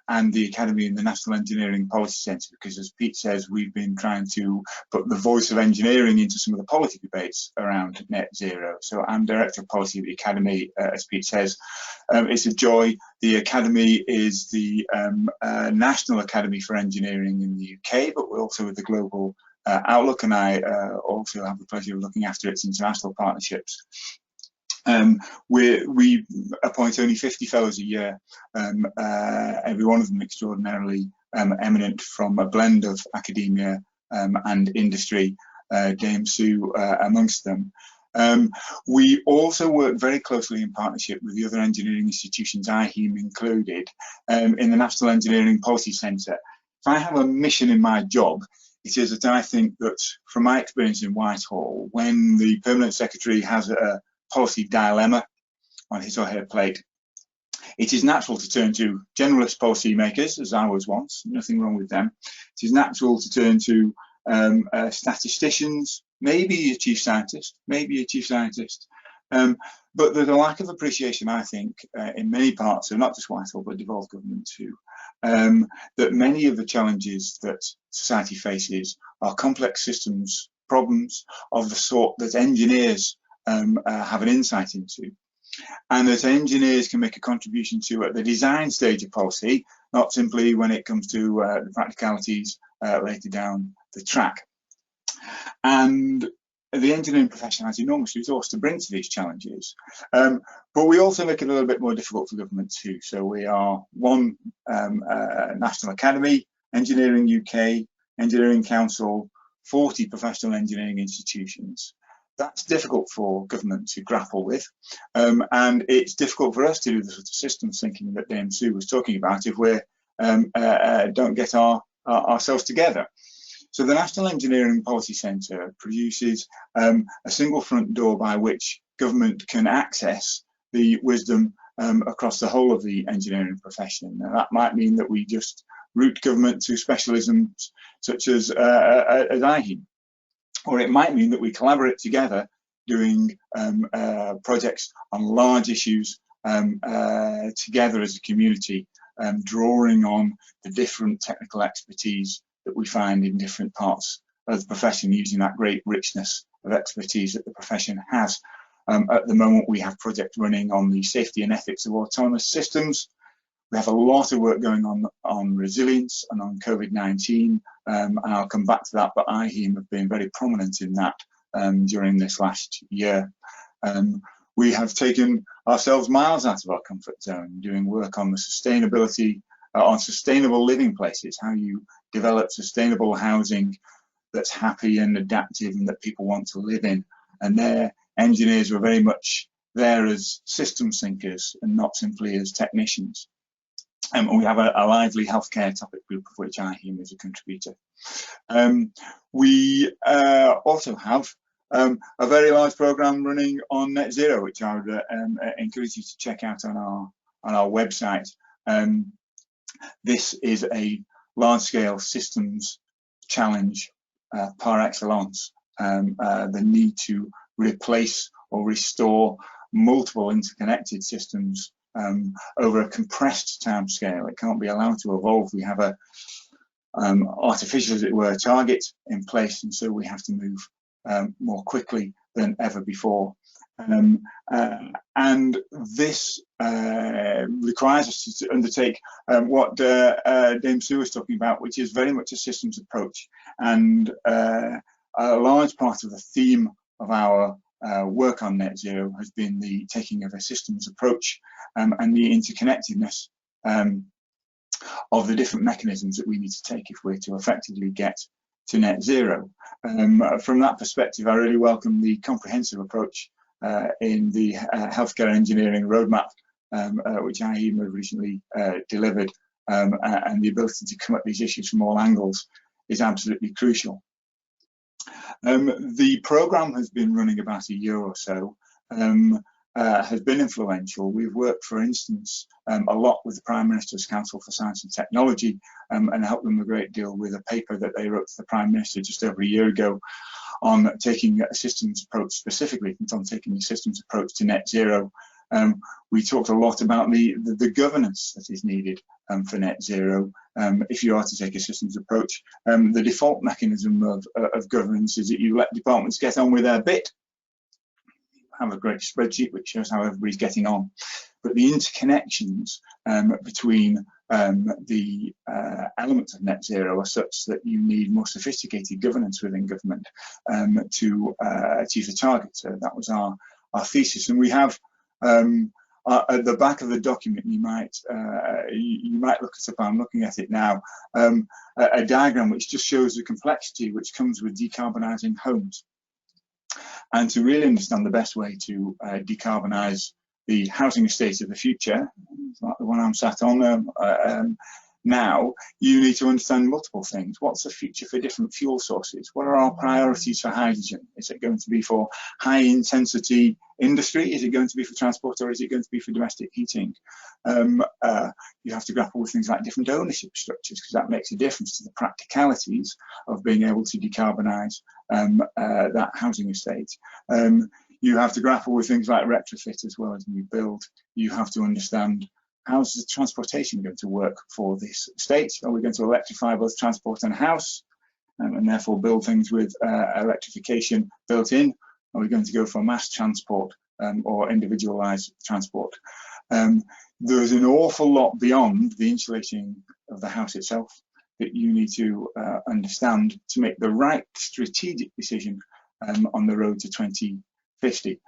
and the Academy and the National Engineering Policy Centre, because as Pete says, we've been trying to put the voice of engineering into some of the policy debates around net zero. So I'm Director of Policy at the Academy, as Pete says. It's a joy. The Academy is the National Academy for Engineering in the UK, but we're also with the global outlook, and I also have the pleasure of looking after its international partnerships. We appoint only 50 fellows a year, every one of them extraordinarily eminent from a blend of academia and industry, Dame Sue amongst them. We also work very closely in partnership with the other engineering institutions, IHEEM included, in the National Engineering Policy Centre. If I have a mission in my job, it is that I think that from my experience in Whitehall, when the Permanent Secretary has a policy dilemma on his or her plate, it is natural to turn to generalist policy makers, as I was once, nothing wrong with them. It is natural to turn to statisticians, maybe a chief scientist, but there's a lack of appreciation, I think, in many parts of not just Whitehall, but devolved government too, that many of the challenges that society faces are complex systems problems of the sort that engineers have an insight into, and that engineers can make a contribution to at the design stage of policy, not simply when it comes to the practicalities later down the track. And the engineering profession has enormous resource to bring to these challenges, but we also make it a little bit more difficult for government too. So we are one National Academy, Engineering UK, Engineering Council, 40 professional engineering institutions. That's difficult for government to grapple with, and it's difficult for us to do the sort of systems thinking that Dame Sue was talking about if we don't get ourselves together. So the National Engineering Policy Centre produces a single front door by which government can access the wisdom across the whole of the engineering profession. Now, that might mean that we just route government to specialisms such as IHEEM, or it might mean that we collaborate together doing projects on large issues together as a community, drawing on the different technical expertise that we find in different parts of the profession, using that great richness of expertise that the profession has. At the moment, we have projects running on the safety and ethics of autonomous systems. We have a lot of work going on resilience and on COVID-19, and I'll come back to that, but IHEEM have been very prominent in that during this last year. We have taken ourselves miles out of our comfort zone, doing work on the sustainability, on sustainable living places, how you develop sustainable housing that's happy and adaptive and that people want to live in. And there, engineers were very much there as systems thinkers and not simply as technicians. And we have a lively healthcare topic group of which IHEEM is a contributor. We also have a very large programme running on net zero, which I would encourage you to check out on our website. This is a large-scale systems challenge par excellence. The need to replace or restore multiple interconnected systems over a compressed time scale. It can't be allowed to evolve. We have artificial, as it were, target in place, and so we have to move more quickly than ever before. And this requires us to undertake what Dame Sue was talking about, which is very much a systems approach. And a large part of the theme of our work on net zero has been the taking of a systems approach and the interconnectedness of the different mechanisms that we need to take if we're to effectively get to net zero. From that perspective, I really welcome the comprehensive approach in the healthcare engineering roadmap, which IHEEM have recently delivered, and the ability to come at these issues from all angles is absolutely crucial. The programme has been running about a year or so, has been influential. We've worked, for instance, a lot with the Prime Minister's Council for Science and Technology, and helped them a great deal with a paper that they wrote to the Prime Minister just over a year ago on taking a systems approach, specifically on taking a systems approach to net zero. We talked a lot about the governance that is needed for net zero. If you are to take a systems approach, the default mechanism of governance is that you let departments get on with their bit. Have a great spreadsheet which shows how everybody's getting on, but the interconnections between the elements of net zero are such that you need more sophisticated governance within government to achieve the target. So that was our thesis, and we have at the back of the document, you might look it up. I'm looking at it now. A diagram which just shows the complexity which comes with decarbonising homes. And to really understand the best way to decarbonise the housing estate of the future, like the one I'm sat on now, you need to understand multiple things. What's the future for different fuel sources? What are our priorities for hydrogen? Is it going to be for high intensity industry? Is it going to be for transport, or is it going to be for domestic heating? You have to grapple with things like different ownership structures, because that makes a difference to the practicalities of being able to decarbonise that housing estate. You have to grapple with things like retrofit as well as new build. You have to understand, how's the transportation going to work for this estate? Are we going to electrify both transport and house, and therefore build things with electrification built in? Are we going to go for mass transport or individualised transport? There's an awful lot beyond the insulating of the house itself that you need to understand to make the right strategic decision on the road to 2050.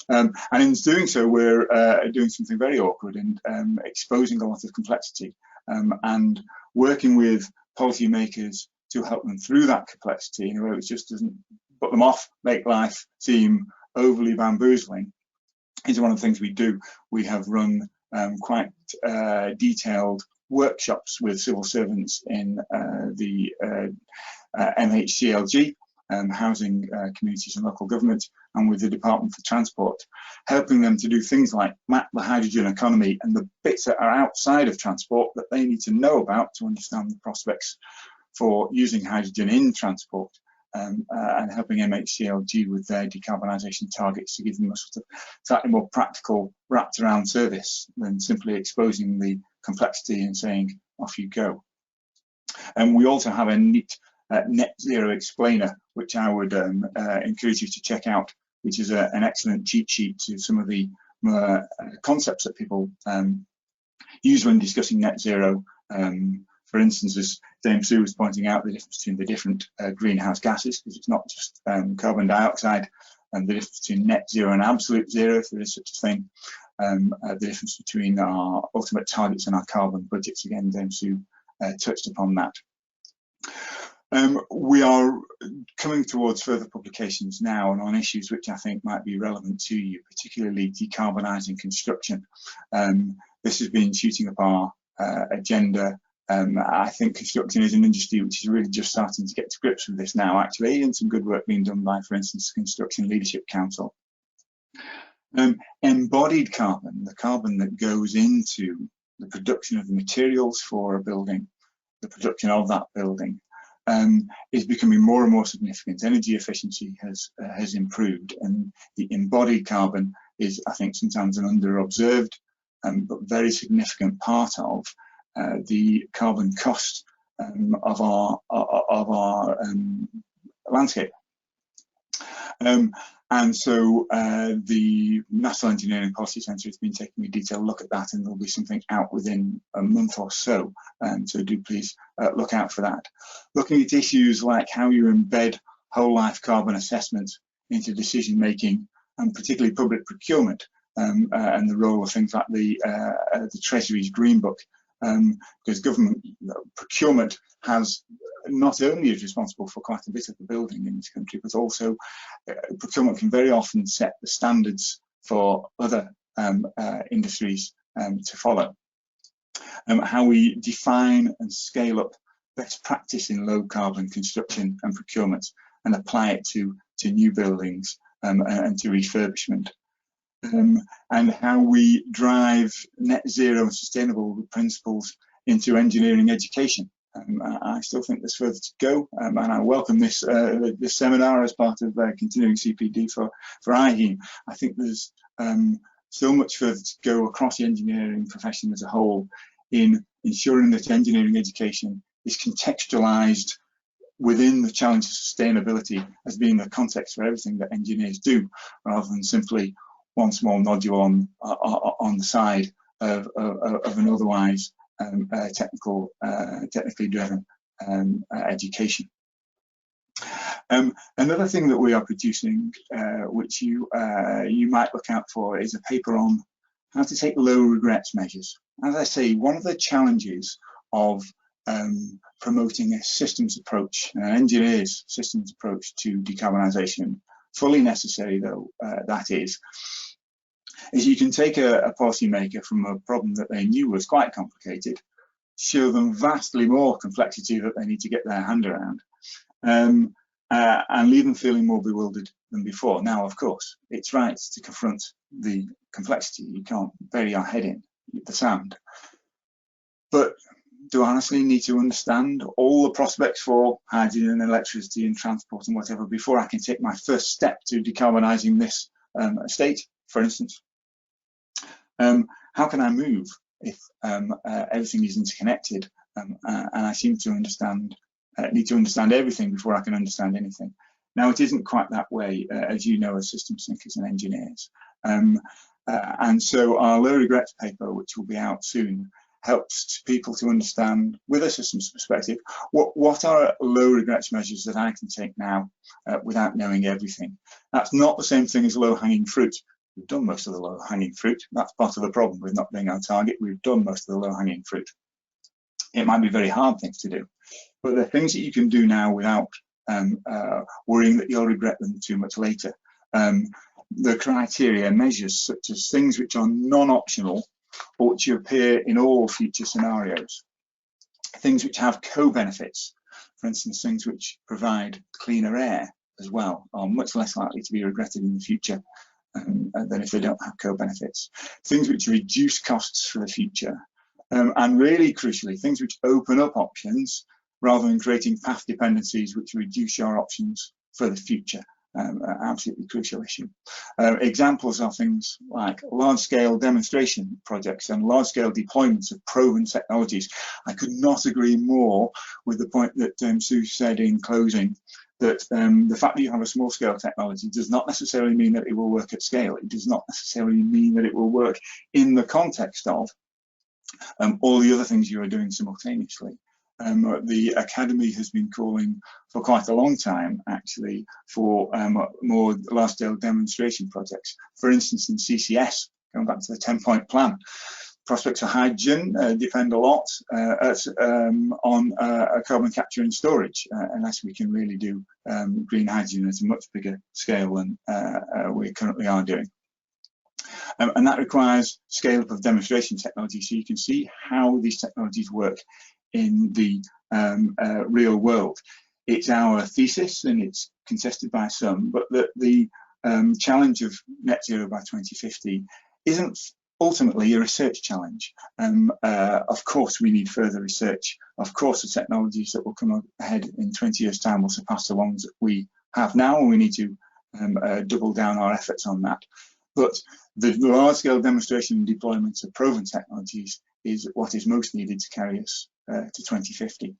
And in doing so, we're doing something very awkward and exposing a lot of complexity and working with policymakers to help them through that complexity in a way which just doesn't put them off, make life seem overly bamboozling, is one of the things we do. We have run quite detailed workshops with civil servants in the MHCLG, housing communities and local government, and with the Department for Transport, helping them to do things like map the hydrogen economy and the bits that are outside of transport that they need to know about to understand the prospects for using hydrogen in transport, and helping MHCLG with their decarbonisation targets to give them a sort of slightly more practical, wrapped around service than simply exposing the complexity and saying, off you go. And we also have a neat net zero explainer, which I would encourage you to check out, which is an excellent cheat sheet to some of the concepts that people use when discussing net zero. For instance, as Dame Sue was pointing out, the difference between the different greenhouse gases, because it's not just carbon dioxide, and the difference between net zero and absolute zero, if there is such a thing, the difference between our ultimate targets and our carbon budgets. Again, Dame Sue touched upon that. We are coming towards further publications now and on issues which I think might be relevant to you, particularly decarbonising construction. This has been shooting up our agenda. I think construction is an industry which is really just starting to get to grips with this now, actually, and some good work being done by, for instance, the Construction Leadership Council. Embodied carbon, the carbon that goes into the production of the materials for a building, the production of that building, is becoming more and more significant. Energy efficiency has improved, and the embodied carbon is, I think, sometimes an under-observed but very significant part of the carbon cost of our landscape. And so the National Engineering Policy Centre has been taking a detailed look at that, and there'll be something out within a month or so. So do please look out for that. Looking at issues like how you embed whole life carbon assessment into decision making, and particularly public procurement, and the role of things like the Treasury's Green Book, because government procurement has not only is responsible for quite a bit of the building in this country, but also procurement can very often set the standards for other industries to follow. How we define and scale up best practice in low carbon construction and procurement and apply it to new buildings and to refurbishment. And how we drive net zero and sustainable principles into engineering education. I still think there's further to go, and I welcome this this seminar as part of continuing CPD for IHEEM. I think there's so much further to go across the engineering profession as a whole in ensuring that engineering education is contextualised within the challenge of sustainability as being the context for everything that engineers do, rather than simply one small nodule on the side of an otherwise technically driven education. Another thing that we are producing, which you might look out for, is a paper on how to take low regrets measures. As I say, one of the challenges of promoting a systems approach, an engineer's systems approach to decarbonisation, fully necessary though that is you can take a policymaker from a problem that they knew was quite complicated, show them vastly more complexity that they need to get their hand around, and leave them feeling more bewildered than before. Now, of course, it's right to confront the complexity. You can't bury your head in the sand. But do I honestly need to understand all the prospects for hydrogen and electricity and transport and whatever before I can take my first step to decarbonising this estate, for instance? How can I move if everything is interconnected, and I seem to need to understand everything before I can understand anything? Now, it isn't quite that way, as you know, as systems thinkers and engineers. And so our low regrets paper, which will be out soon, helps people to understand, with a systems perspective, what are low regrets measures that I can take now without knowing everything. That's not the same thing as low hanging fruit. We've done most of the low hanging fruit. That's part of the problem with not being on target. We've done most of the low hanging fruit. It might be very hard things to do, but there are things that you can do now without worrying that you'll regret them too much later. The criteria measures such as things which are non-optional or which appear in all future scenarios. Things which have co-benefits, for instance, things which provide cleaner air as well, are much less likely to be regretted in the future than if they don't have co-benefits. Things which reduce costs for the future, and really crucially, things which open up options rather than creating path dependencies which reduce your options for the future. Absolutely crucial issue. Examples are things like large-scale demonstration projects and large-scale deployments of proven technologies. I could not agree more with the point that Sue said in closing, that the fact that you have a small-scale technology does not necessarily mean that it will work at scale. It does not necessarily mean that it will work in the context of all the other things you are doing simultaneously. The Academy has been calling for quite a long time, actually, for more large-scale demonstration projects. For instance, in CCS, going back to the 10-point plan, prospects for hydrogen depend a lot on carbon capture and storage, unless we can really do green hydrogen at a much bigger scale than we currently are doing. And that requires scale-up of demonstration technology, so you can see how these technologies work in the real world. It's our thesis, and it's contested by some, but the challenge of net zero by 2050 isn't ultimately a research challenge. Of course, we need further research. Of course, the technologies that will come ahead in 20 years' time will surpass the ones that we have now, and we need to double down our efforts on that. But the large-scale demonstration and deployment of proven technologies is what is most needed to carry us to 2050.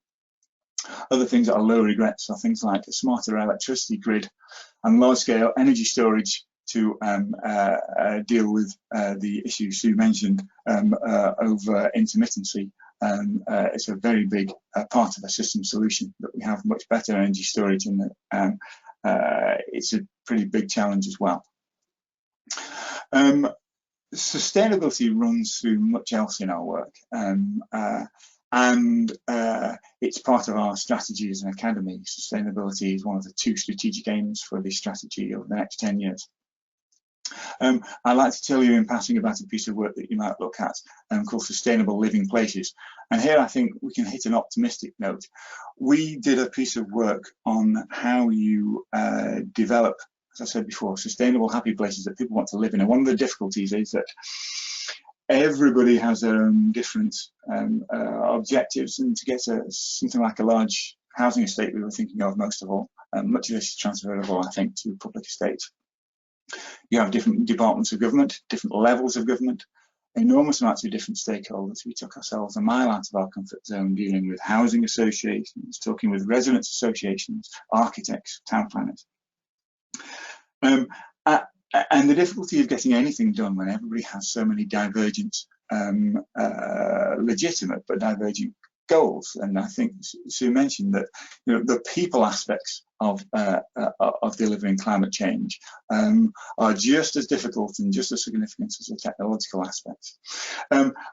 Other things that are low regrets are things like a smarter electricity grid and large-scale energy storage to deal with the issue Sue mentioned over intermittency. It's a very big part of a system solution that we have much better energy storage, and it's a pretty big challenge as well. Sustainability runs through much else in our work, and it's part of our strategy as an academy. Sustainability is one of the 2 strategic aims for this strategy over the next 10 years. I'd like to tell you in passing about a piece of work that you might look at called Sustainable Living Places. And here I think we can hit an optimistic note. We did a piece of work on how you develop, as I said before, sustainable, happy places that people want to live in. And one of the difficulties is that everybody has their own different objectives, and to get something like a large housing estate we were thinking of most of all, much of this is transferable, I think, to public estates. You have different departments of government, different levels of government, enormous amounts of different stakeholders. We took ourselves a mile out of our comfort zone dealing with housing associations, talking with residents associations, architects, town planners. And the difficulty of getting anything done when everybody has so many divergent, legitimate but divergent goals. And I think Sue mentioned that, you know, the people aspects of delivering climate change are just as difficult and just as significant as the technological aspects.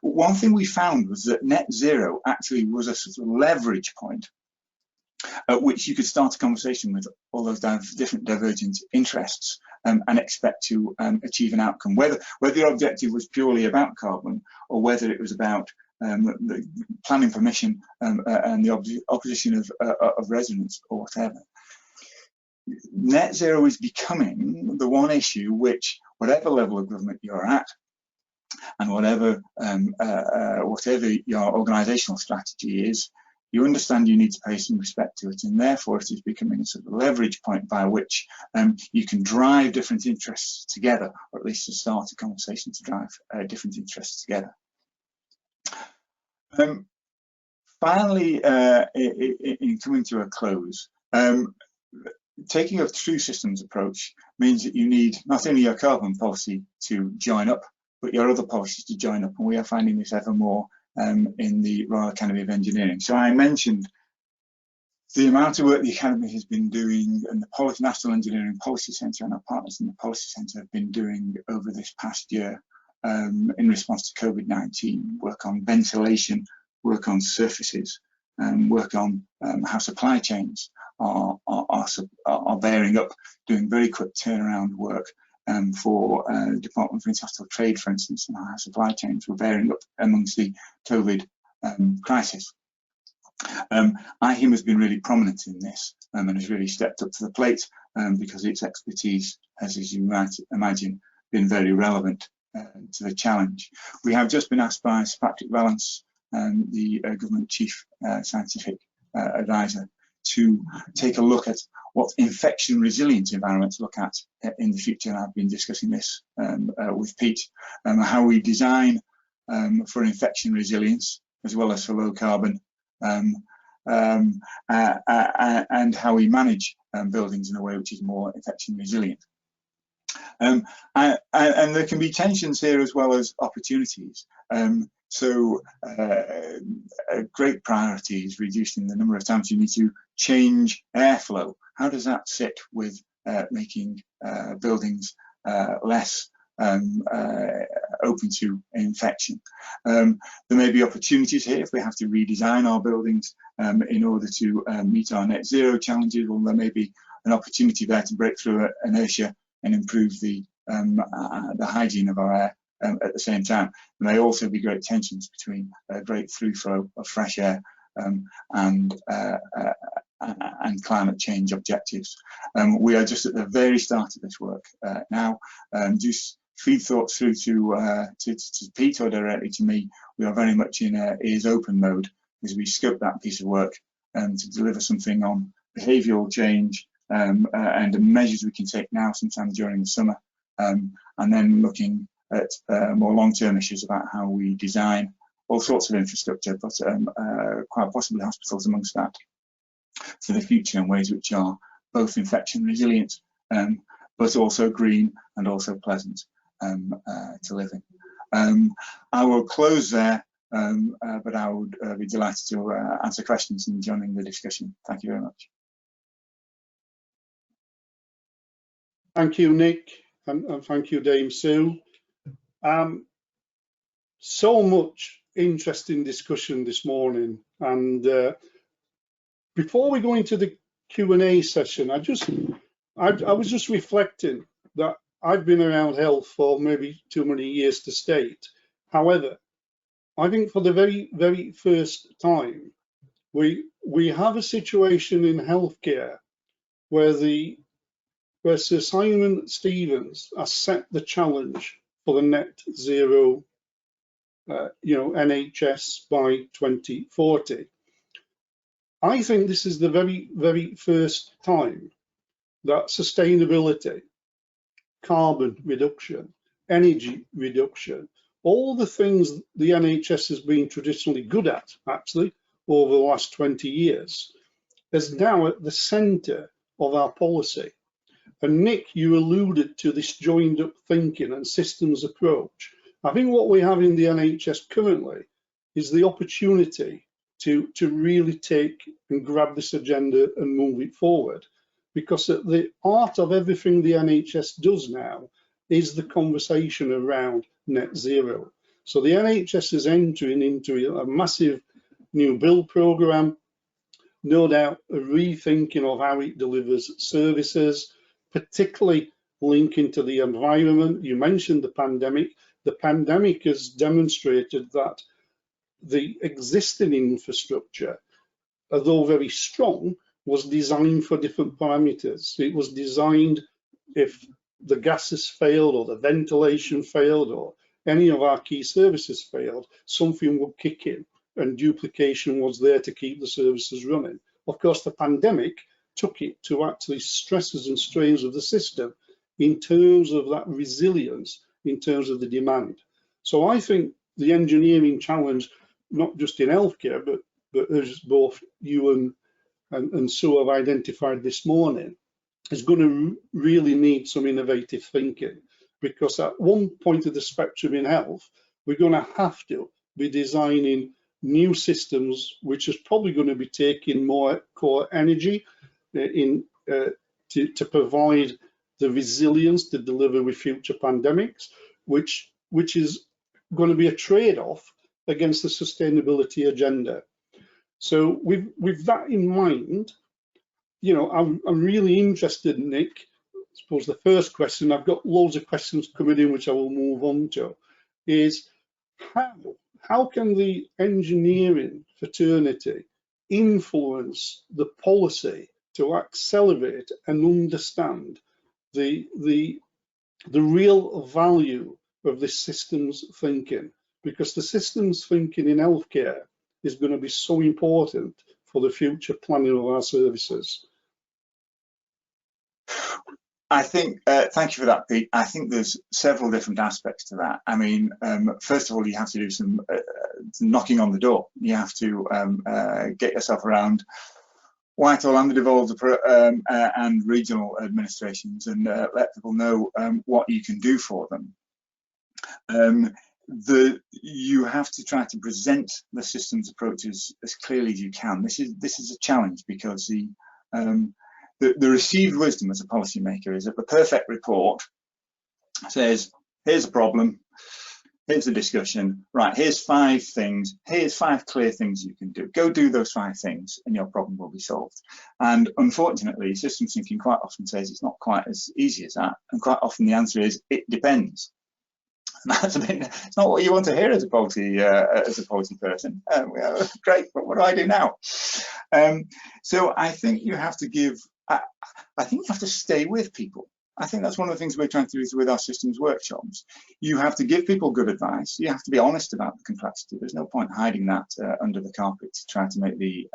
One thing we found was that net zero actually was a sort of leverage point at which you could start a conversation with all those different divergent interests and expect to achieve an outcome, whether your objective was purely about carbon or whether it was about the planning permission and the opposition of residents or whatever. Net zero is becoming the one issue which, whatever level of government you're at, and whatever your organisational strategy is, you understand you need to pay some respect to it, and therefore it is becoming a sort of leverage point by which you can drive different interests together, or at least to start a conversation to drive different interests together. Finally, in coming to a close, taking a true systems approach means that you need not only your carbon policy to join up, but your other policies to join up, and we are finding this ever more in the Royal Academy of Engineering. So I mentioned the amount of work the Academy has been doing, and the National Engineering Policy Centre and our partners in the Policy Centre have been doing over this past year in response to COVID-19, work on ventilation, work on surfaces, work on how supply chains are bearing up, doing very quick turnaround work for the Department for International Trade, for instance, and how supply chains were bearing up amongst the COVID crisis. IHEEM has been really prominent in this and has really stepped up to the plate because its expertise has, as you might imagine, been very relevant to the challenge. We have just been asked by Sir Patrick Vallance, the Government Chief Scientific Advisor, to take a look at what infection resilient environments look at in the future. And I've been discussing this with Pete, how we design for infection resilience as well as for low carbon, and how we manage buildings in a way which is more infection resilient. And there can be tensions here as well as opportunities. So a great priority is reducing the number of times you need to change airflow. How does that sit with making buildings less open to infection? There may be opportunities here if we have to redesign our buildings in order to meet our net zero challenges, or there may be an opportunity there to break through inertia and improve the hygiene of our air at the same time. There may also be great tensions between a great through flow of fresh air and climate change objectives. We are just at the very start of this work now. Just feed thoughts through to Pete or directly to me. We are very much in ears open mode as we scope that piece of work to deliver something on behavioural change and the measures we can take now sometime during the summer, and then looking at more long-term issues about how we design all sorts of infrastructure, but quite possibly hospitals amongst that. for the future in ways which are both infection resilient, but also green and also pleasant to live in. I will close there, but I would be delighted to answer questions and joining the discussion. Thank you very much. Thank you, Nick, and thank you, Dame Sue. So much interesting discussion this morning, and before we go into the Q&A session, I was just reflecting that I've been around health for maybe too many years to state. However, I think for the very, very first time, we have a situation in healthcare where Sir Simon Stevens has set the challenge for the net zero, NHS by 2040. I think this is the very, very first time that sustainability, carbon reduction, energy reduction, all the things the NHS has been traditionally good at, actually, over the last 20 years, is now at the centre of our policy. And Nick, you alluded to this joined up thinking and systems approach. I think what we have in the NHS currently is the opportunity to really take and grab this agenda and move it forward. Because at the heart of everything the NHS does now is the conversation around net zero. So the NHS is entering into a massive new build programme, no doubt a rethinking of how it delivers services, particularly linking to the environment. You mentioned the pandemic. The pandemic has demonstrated that the existing infrastructure, although very strong, was designed for different parameters. It was designed if the gases failed or the ventilation failed or any of our key services failed, something would kick in and duplication was there to keep the services running. Of course, the pandemic took it to actually stresses and strains of the system in terms of that resilience, in terms of the demand. So I think the engineering challenge, not just in healthcare, but as both you and Sue have identified this morning, is going to really need some innovative thinking, because at one point of the spectrum in health, we're going to have to be designing new systems, which is probably going to be taking more core energy to provide the resilience to deliver with future pandemics, which is going to be a trade-off against the sustainability agenda. So with that in mind, I'm really interested, Nick. I suppose the first question, I've got loads of questions coming in, which I will move on to, is how can the engineering fraternity influence the policy to accelerate and understand the real value of this systems thinking? Because the systems thinking in healthcare is going to be so important for the future planning of our services. I think, thank you for that, Pete. I think there's several different aspects to that. I mean, first of all, you have to do some knocking on the door. You have to get yourself around Whitehall and the devolved and regional administrations and let people know what you can do for them. You have to try to present the systems approaches as clearly as you can. This is a challenge, because the received wisdom as a policymaker is that the perfect report says, here's a problem, here's a discussion, right, here's 5 things, here's 5 clear things you can do. Go do those 5 things and your problem will be solved. And unfortunately, systems thinking quite often says it's not quite as easy as that. And quite often the answer is, it depends. And that's it's not what you want to hear as a policy person. Great, but what do I do now? So I think you have to give, I think you have to stay with people. I think that's one of the things we're trying to do with our systems workshops. You have to give people good advice. You have to be honest about the complexity. There's no point hiding that under the carpet to try to make the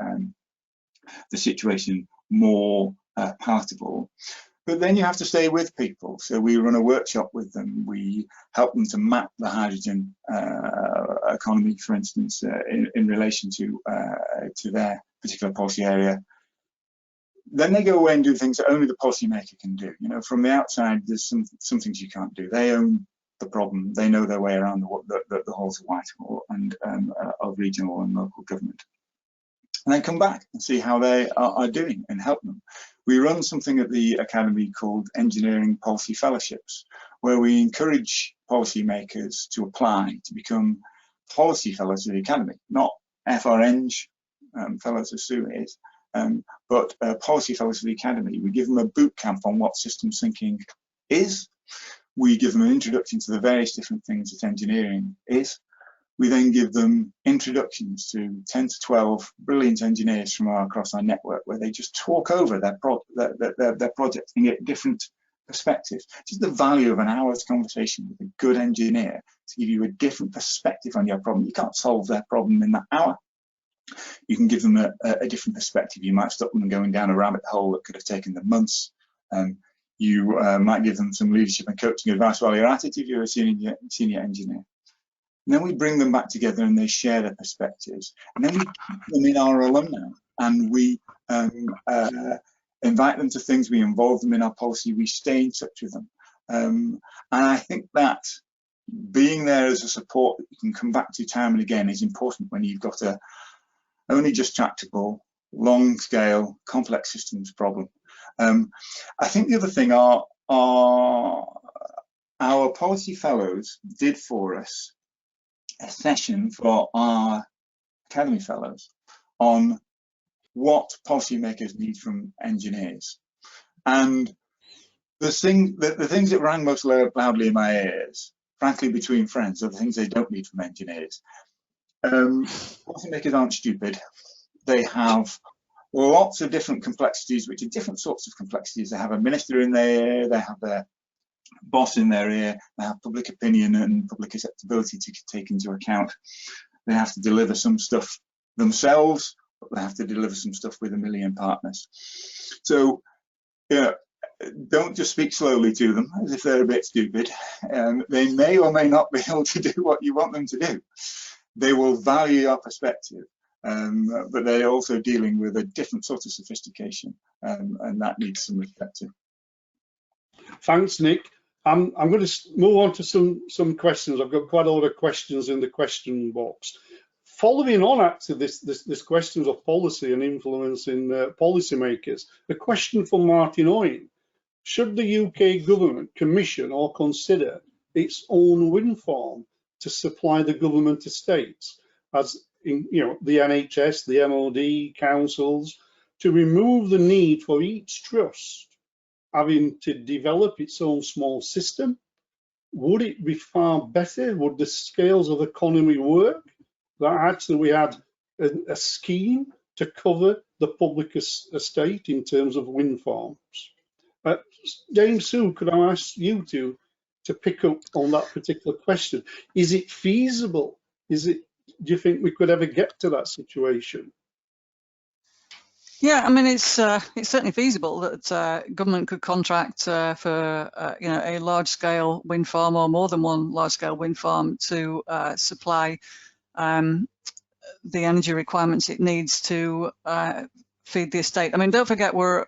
situation more palatable. But then you have to stay with people. So we run a workshop with them. We help them to map the hydrogen economy, for instance, in relation to their particular policy area. then they go away and do things that only the policymaker can do. You know, from the outside, there's some things you can't do. They own the problem. They know their way around the halls of Whitehall and of regional and local government. And then come back and see how they are doing and help them. We run something at the Academy called Engineering Policy Fellowships, where we encourage policymakers to apply to become policy fellows of the Academy, not FRNG fellows as Sue is, but policy fellows of the Academy. We give them a boot camp on what systems thinking is. We give them an introduction to the various different things that engineering is. We then give them introductions to 10 to 12 brilliant engineers from across our network, where they just talk over their project and get different perspectives. Just the value of an hour's conversation with a good engineer to give you a different perspective on your problem. You can't solve their problem in that hour. You can give them a different perspective. You might stop them going down a rabbit hole that could have taken them months. You might give them some leadership and coaching advice while you're at it if you're a senior engineer. And then we bring them back together and they share their perspectives. And then we put them in our alumni and we invite them to things, we involve them in our policy, we stay in touch with them. And I think that being there as a support that you can come back to time and again is important when you've got a only just tractable, long scale, complex systems problem. I think the other thing our policy fellows did for us a session for our Academy fellows on what policymakers need from engineers. And the things that rang most loudly in my ears, frankly between friends, are the things they don't need from engineers. Policymakers aren't stupid. They have lots of different complexities, which are different sorts of complexities. They have a minister in their ear, they have their boss in their ear, they have public opinion and public acceptability to take into account. They have to deliver some stuff themselves, but they have to deliver some stuff with a million partners. So, don't just speak slowly to them as if they're a bit stupid. They may or may not be able to do what you want them to do. They will value your perspective, but they're also dealing with a different sort of sophistication, and that needs some respect too. Thanks, Nick. I'm going to move on to some questions. I've got quite a lot of questions in the question box. Following on actually this questions of policy and influencing policymakers, a question from Martin Owen. Should the UK government commission or consider its own wind farm to supply the government estates, as in, the NHS, the MOD, councils, to remove the need for each trust having to develop its own small system? Would it be far better? Would the scales of economy work that actually we had a scheme to cover the public estate in terms of wind farms? Dame Sue, could I ask you to pick up on that particular question? Is it feasible? Do you think we could ever get to that situation? Yeah, I mean, it's certainly feasible that government could contract for a large-scale wind farm or more than one large-scale wind farm to supply the energy requirements it needs to feed the estate. I mean, don't forget we're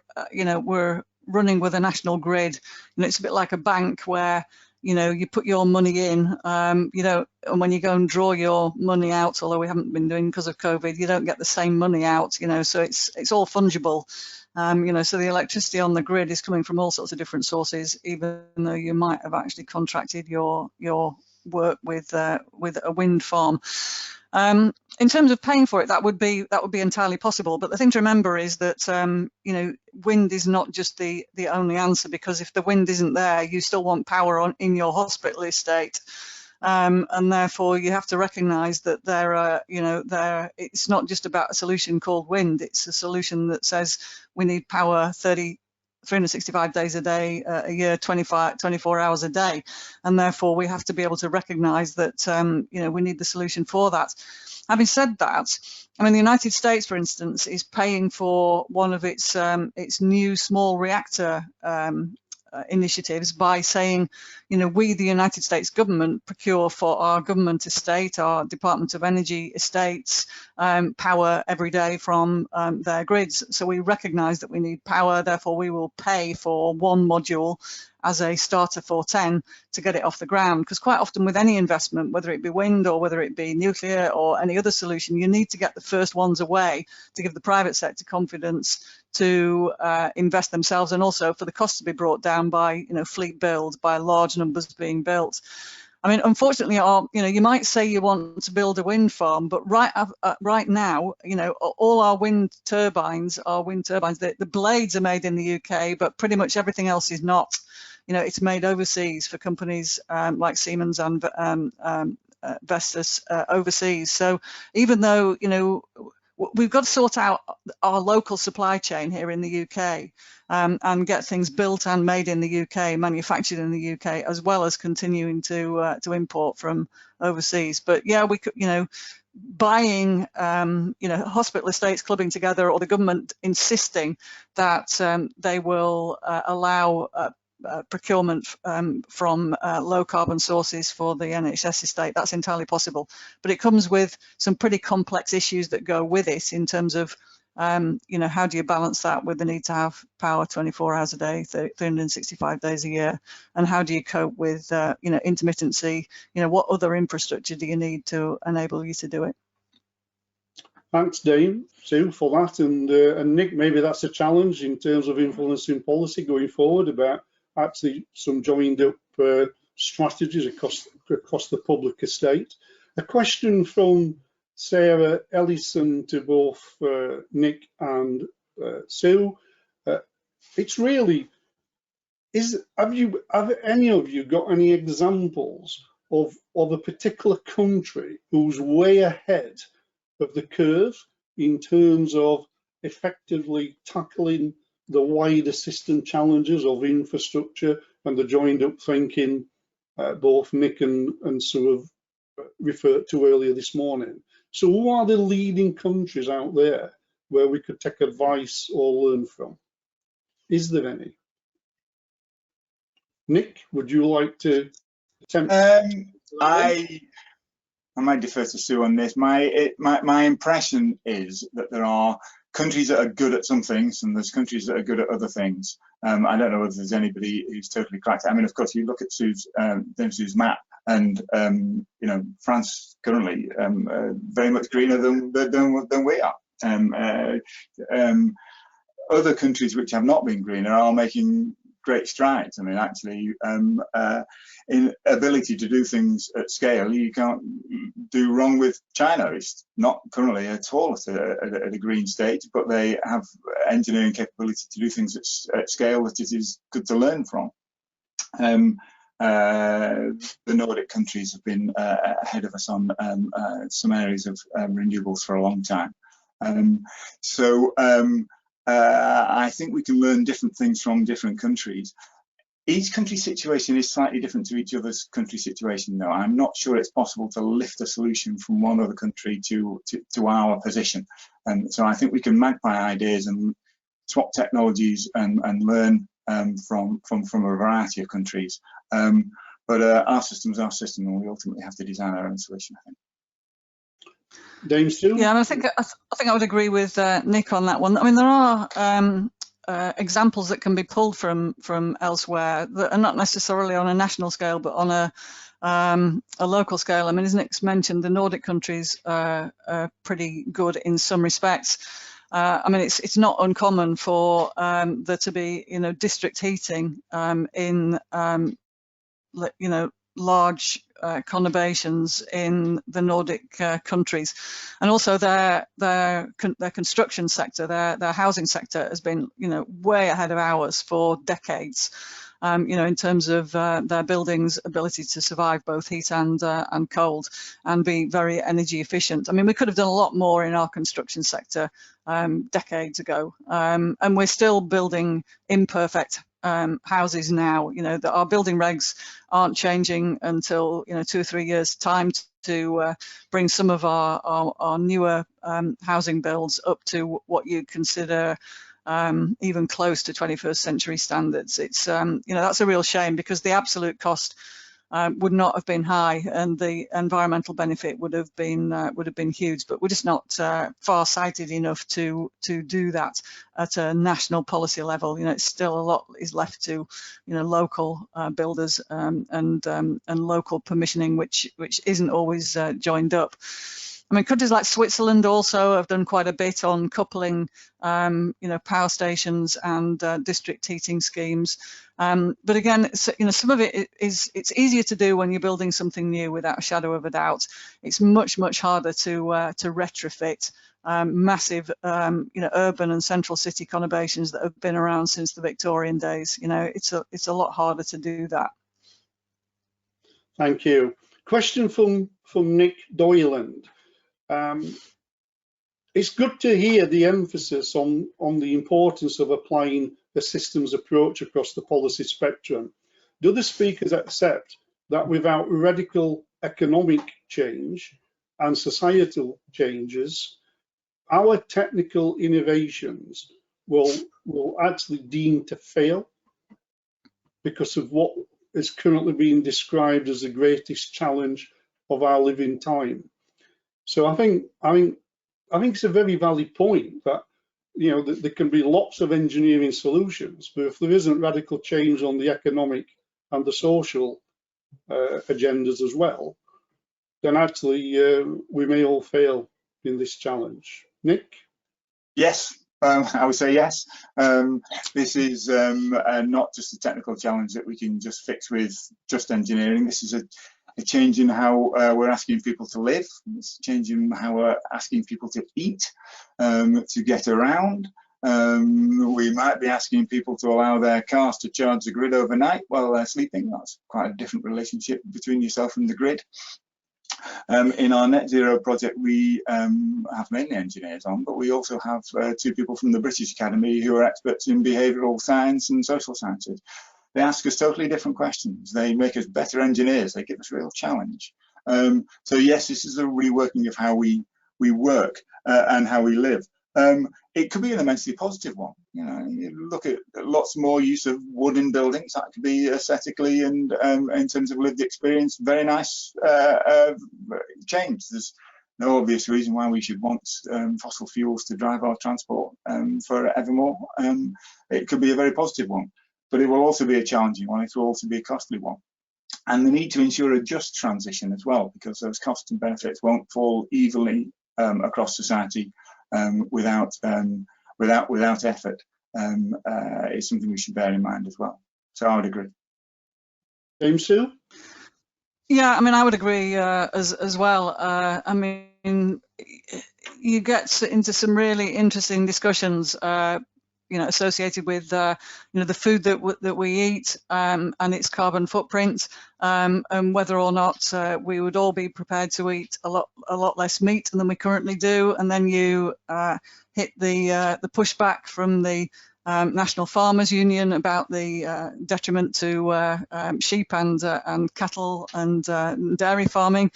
running with a national grid. It's a bit like a bank where you put your money in, and when you go and draw your money out, although we haven't been doing because of COVID, you don't get the same money out, so it's all fungible. So the electricity on the grid is coming from all sorts of different sources, even though you might have actually contracted your work with a wind farm. In terms of paying for it, that would be entirely possible. But the thing to remember is that wind is not just the only answer, because if the wind isn't there, you still want power in your hospital estate, and therefore you have to recognise that it's not just about a solution called wind. It's a solution that says we need power 365 days a day, a year, 24 hours a day, and therefore we have to be able to recognise that we need the solution for that. Having said that, I mean, the United States, for instance, is paying for one of its new small reactor initiatives by saying, you know, we, the United States government, procure for our government estate, our Department of Energy estates, power every day from their grids. So we recognise that we need power, therefore we will pay for one module as a starter for 10 to get it off the ground. Because quite often with any investment, whether it be wind or whether it be nuclear or any other solution, you need to get the first ones away to give the private sector confidence to invest themselves, and also for the cost to be brought down by, you know, fleet build, by large numbers being built. I mean, unfortunately, you know, you might say you want to build a wind farm, but right now, you know, all our wind turbines, the blades are made in the UK, but pretty much everything else is not. You know, it's made overseas for companies like Siemens and Vestas overseas. So even though, you know, we've got to sort out our local supply chain here in the UK and get things built and made in the UK, manufactured in the UK, as well as continuing to import from overseas. But yeah, we could, you know, buying, you know, hospital estates clubbing together, or the government insisting that they will allow procurement from low carbon sources for the NHS estate. That's entirely possible, but it comes with some pretty complex issues that go with it in terms of, you know, how do you balance that with the need to have power 24 hours a day, 365 days a year, and how do you cope with, you know, intermittency? You know, what other infrastructure do you need to enable you to do it? Thanks, Dame, Sue, for that. And Nick, maybe that's a challenge in terms of influencing policy going forward about actually some joined up strategies across the public estate. A question from Sarah Ellison to both Nick and Sue. It's really, have any of you got any examples of a particular country who's way ahead of the curve in terms of effectively tackling the wider system challenges of infrastructure and the joined up thinking both Nick and Sue have referred to earlier this morning? So who are the leading countries out there where we could take advice or learn from? Is there any? Nick, would you like to attempt? I might defer to Sue on this. My impression is that there are countries that are good at some things and there's countries that are good at other things. I don't know if there's anybody who's totally cracked it. I mean, of course, you look at Sue's map, and you know, France currently very much greener than we are. Other countries which have not been greener are making great strides. I mean, actually, in ability to do things at scale, you can't do wrong with China. It's not currently at all at a green state, but they have engineering capability to do things at scale that it is good to learn from. The Nordic countries have been ahead of us on some areas of renewables for a long time. I think we can learn different things from different countries. Each country's situation is slightly different to each other's country situation, though. I'm not sure it's possible to lift a solution from one other country to our position. And so I think we can magpie ideas and swap technologies and learn from a variety of countries. But our system's our system, and we ultimately have to design our own solution, I think. Dame Sue? Yeah, and I think I would agree with Nick on that one. I mean, there are examples that can be pulled from elsewhere that are not necessarily on a national scale, but on a local scale. I mean, as Nick's mentioned, the Nordic countries are pretty good in some respects. I mean, it's not uncommon for there to be, you know, district heating in, you know, large conurbations in the Nordic countries, and also their construction sector, their housing sector has been, you know, way ahead of ours for decades. You know, in terms of their buildings' ability to survive both heat and cold, and be very energy efficient. I mean, we could have done a lot more in our construction sector decades ago, and we're still building imperfect houses now. You know, that our building regs aren't changing until, you know, 2 or 3 years time to bring some of our newer housing builds up to what you consider even close to 21st century standards. It's that's a real shame, because the absolute cost would not have been high, and the environmental benefit would have been huge. But we're just not far-sighted enough to do that at a national policy level. It's still a lot is left to local builders and local permissioning, which isn't always joined up. I mean, countries like Switzerland also have done quite a bit on coupling, power stations and district heating schemes. But again, some of it it's easier to do when you're building something new, without a shadow of a doubt. It's much harder to retrofit massive, urban and central city conurbations that have been around since the Victorian days. It's a lot harder to do that. Thank you. Question from Nick Doyland. It's good to hear the emphasis on the importance of applying a systems approach across the policy spectrum. Do the speakers accept that without radical economic change and societal changes, our technical innovations will actually deem to fail because of what is currently being described as the greatest challenge of our living time? So I think it's a very valid point that there can be lots of engineering solutions, but if there isn't radical change on the economic and the social agendas as well, then actually we may all fail in this challenge. Nick? Yes, I would say yes. This is not just a technical challenge that we can just fix with just engineering. This is a change in how we're asking people to live. It's a change in how we're asking people to eat, to get around. We might be asking people to allow their cars to charge the grid overnight while they're sleeping. That's quite a different relationship between yourself and the grid. In our net zero project, we have mainly engineers on, but we also have 2 people from the British Academy who are experts in behavioural science and social sciences. They ask us totally different questions. They make us better engineers. They give us a real challenge. So yes, this is a reworking of how we work and how we live. It could be an immensely positive one. You look at lots more use of wood in buildings. That could be aesthetically and in terms of lived experience, very nice change. There's no obvious reason why we should want fossil fuels to drive our transport forevermore. It could be a very positive one, but it will also be a challenging one. It will also be a costly one. And the need to ensure a just transition as well, because those costs and benefits won't fall evenly across society without effort. Is something we should bear in mind as well. So I would agree. James Sue? Yeah, I mean, I would agree as well. I mean, you get into some really interesting discussions, associated with the food that we eat and its carbon footprint, and whether or not we would all be prepared to eat a lot less meat than we currently do. And then you hit the pushback from the National Farmers Union about the detriment to sheep and cattle and dairy farming.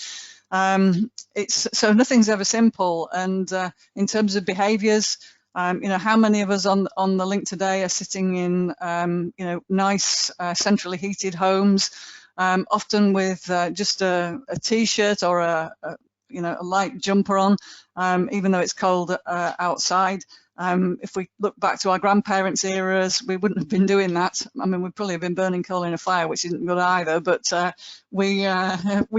So nothing's ever simple. And in terms of behaviours, how many of us on the link today are sitting in nice centrally heated homes, often with just a t-shirt or a light jumper on, even though it's cold outside. If we look back to our grandparents' eras, we wouldn't have been doing that. I mean, we'd probably have been burning coal in a fire, which isn't good either. But we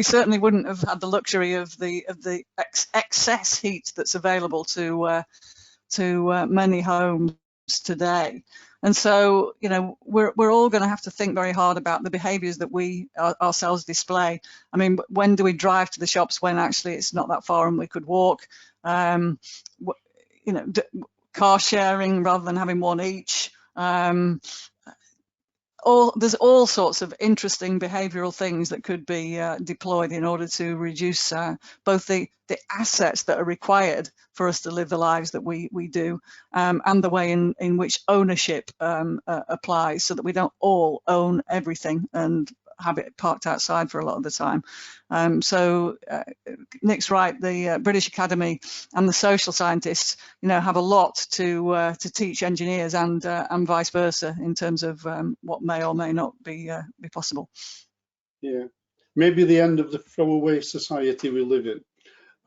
certainly wouldn't have had the luxury of the excess heat that's available to many homes today. And so, we're all going to have to think very hard about the behaviours that we ourselves display. I mean, when do we drive to the shops when actually it's not that far and we could walk? Car sharing rather than having one each. There's all sorts of interesting behavioural things that could be deployed in order to reduce both the assets that are required for us to live the lives that we do, and the way in which ownership applies, so that we don't all own everything and have it parked outside for a lot of the time. So Nick's right, the British Academy and the social scientists, have a lot to teach engineers and vice versa in terms of what may or may not be possible. Yeah, maybe the end of the throwaway society we live in.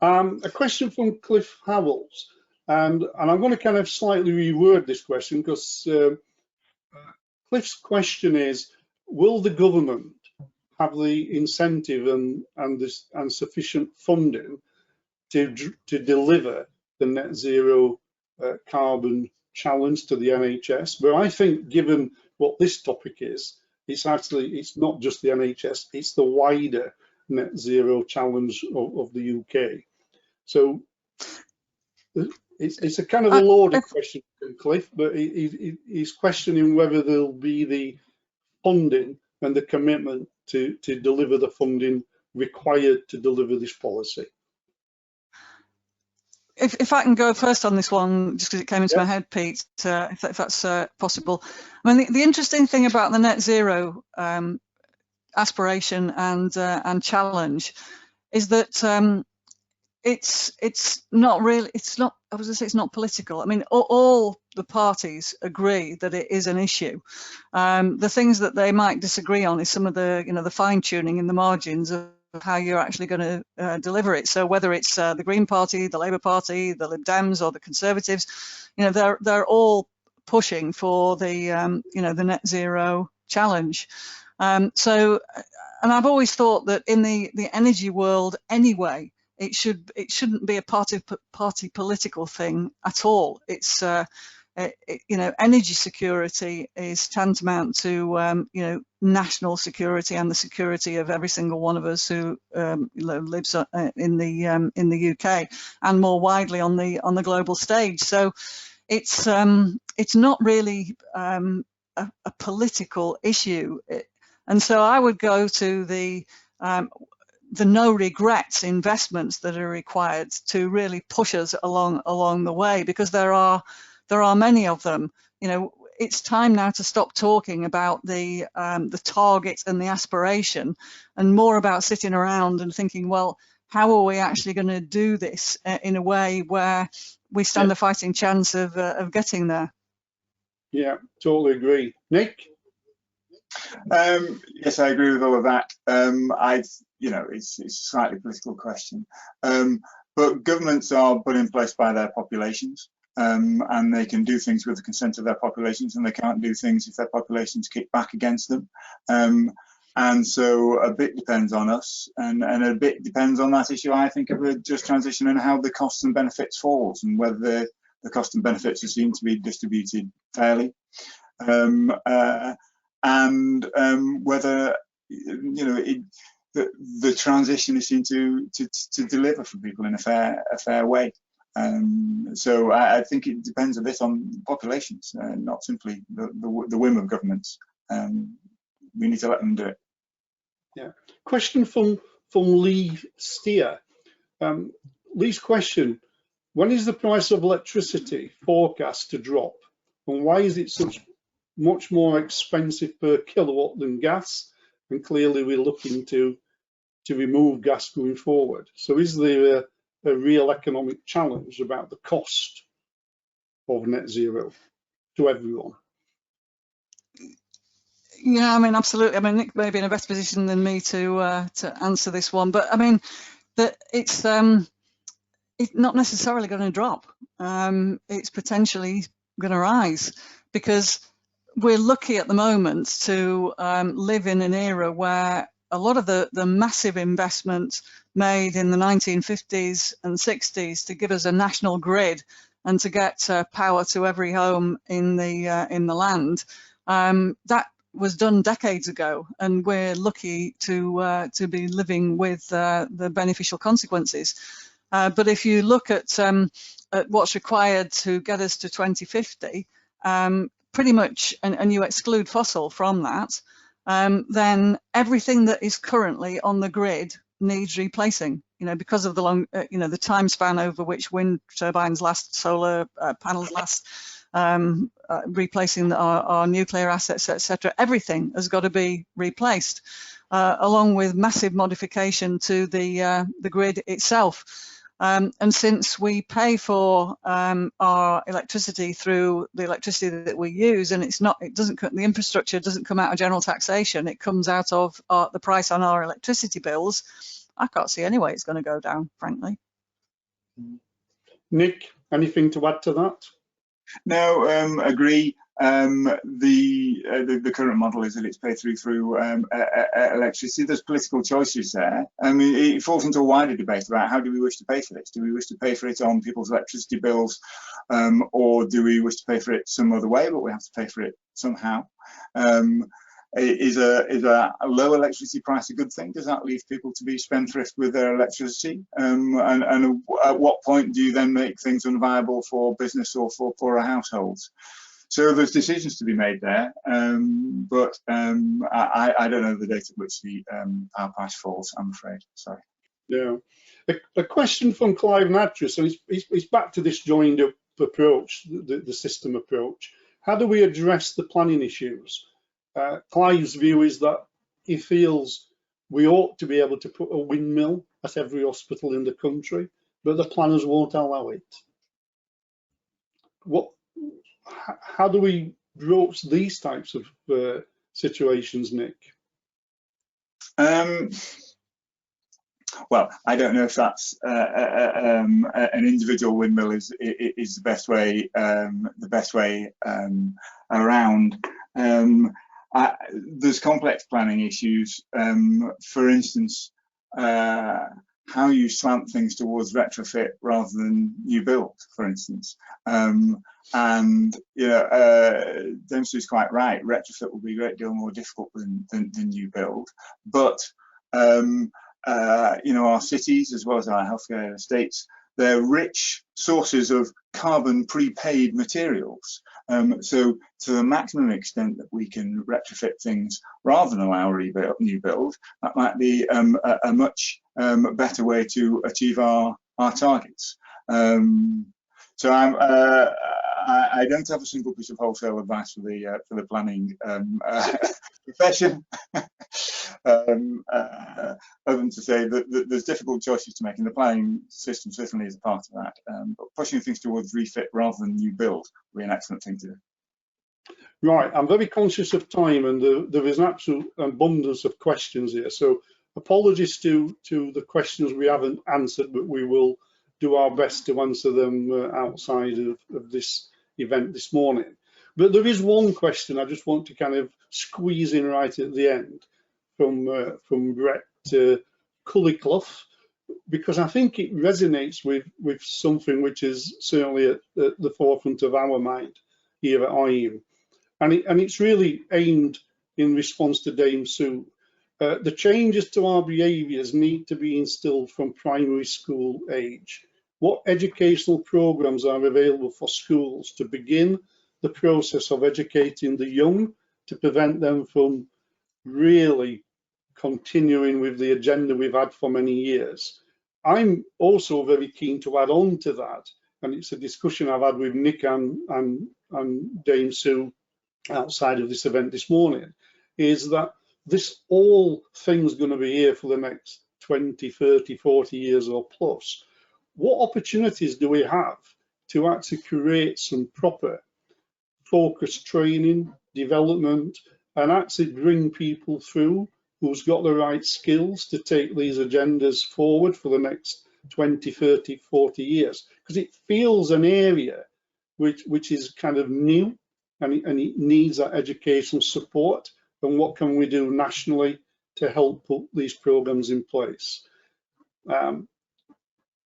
A question from Cliff Howells, and I'm going to kind of slightly reword this question, because Cliff's question is, will the government have the incentive and sufficient funding to deliver the net zero carbon challenge to the NHS? But I think, given what this topic is, it's not just the NHS, it's the wider net zero challenge of the UK. So it's a kind of a loaded question from Cliff, but he's questioning whether there'll be the funding and the commitment to deliver the funding required to deliver this policy. If I can go first on this one, just because it came into my head, Pete, if that's possible. I mean, the interesting thing about the net zero aspiration and challenge is that it's not really, I was going to say it's not political. I mean, all the parties agree that it is an issue. The things that they might disagree on is some of the, the fine tuning in the margins of how you're actually going to deliver it. So whether it's the Green Party, the Labour Party, the Lib Dems, or the Conservatives, they're all pushing for the the net zero challenge. And I've always thought that in the energy world anyway, it shouldn't be a party political thing at all. It's energy security is tantamount to national security and the security of every single one of us who lives in the UK and more widely on the global stage. So it's not really a political issue, and so I would go to the no regrets investments that are required to really push us along the way, because there are many of them. It's time now to stop talking about the target and the aspiration, and more about sitting around and thinking, well, how are we actually going to do this in a way where we stand a fighting chance of getting there? Yeah, totally agree. Nick? Yes, I agree with all of that. It's a slightly political question, but governments are put in place by their populations, and they can do things with the consent of their populations, and they can't do things if their populations kick back against them. And so a bit depends on us, and a bit depends on that issue, I think, of a just transition and how the costs and benefits falls, and whether the costs and benefits are seen to be distributed fairly. And whether the transition is seen to deliver for people in a fair way. So I think it depends a bit on populations, not simply the whim of governments. We need to let them do it. Yeah. Question from Lee Steer. Lee's question: when is the price of electricity forecast to drop, and why is it much more expensive per kilowatt than gas? And clearly we're looking to remove gas going forward. So is there a real economic challenge about the cost of net zero to everyone? Yeah, I mean, absolutely. I mean, Nick may be in a better position than me to answer this one, but I mean, that it's not necessarily going to drop. It's potentially going to rise, because we're lucky at the moment to live in an era where a lot of the massive investment made in the 1950s and 60s to give us a national grid and to get power to every home in the land, that was done decades ago, and we're lucky to be living with the beneficial consequences. But if you look at what's required to get us to 2050, pretty much, and you exclude fossil from that, then everything that is currently on the grid needs replacing. Because of the long, the time span over which wind turbines last, solar panels last, replacing our nuclear assets, etc. Everything has got to be replaced. along with massive modification to the grid itself. And since we pay for our electricity through the electricity that we use, and the infrastructure doesn't come out of general taxation, it comes out of the price on our electricity bills. I can't see any way it's going to go down, frankly. Nick, anything to add to that? No, agree. The current model is that it's paid through electricity. There's political choices there. I mean, it falls into a wider debate about how do we wish to pay for this? Do we wish to pay for it on people's electricity bills, or do we wish to pay for it some other way, but we have to pay for it somehow? Is a low electricity price a good thing? Does that leave people to be spendthrift with their electricity? And at what point do you then make things unviable for business or for poorer households? So there's decisions to be made there, but I don't know the date at which the power price falls, I'm afraid. Sorry. Yeah. A question from Clive Natras, and it's back to this joined up approach, the system approach. How do we address the planning issues? Clive's view is that he feels we ought to be able to put a windmill at every hospital in the country, but the planners won't allow it. How do we broach these types of situations, Nick? Well, I don't know if that's an individual windmill is the best way around. There's complex planning issues. For instance, how you slant things towards retrofit rather than new build, for instance. And you know, Dame Sue's quite right. Retrofit will be a great deal more difficult than new build. But you know, our cities as well as our healthcare estates, they're rich sources of carbon prepaid materials. So to the maximum extent that we can retrofit things rather than allow new build, that might be a much better way to achieve our targets. So I don't have a single piece of wholesale advice for the planning profession, other than to say that there's difficult choices to make, and the planning system certainly is a part of that. But pushing things towards refit rather than new build would be an excellent thing to do. Right, I'm very conscious of time, and there is an absolute abundance of questions here. So apologies to the questions we haven't answered, but we will do our best to answer them outside of this event this morning. But there is one question I just want to kind of squeeze in right at the end from Brett Cullyclough, because I think it resonates with something which is certainly at the forefront of our mind here at IHEEM, and it's really aimed in response to Dame Sue. The changes to our behaviours need to be instilled from primary school age. What educational programmes are available for schools to begin the process of educating the young to prevent them from really continuing with the agenda we've had for many years? I'm also very keen to add on to that, and it's a discussion I've had with Nick and Dame Sue outside of this event this morning, is that this all thing's going to be here for the next 20, 30, 40 years or plus. What opportunities do we have to actually create some proper focused training, development, and actually bring people through who's got the right skills to take these agendas forward for the next 20, 30, 40 years? Because it feels an area which is kind of new, and it needs that educational support. And what can we do nationally to help put these programs in place?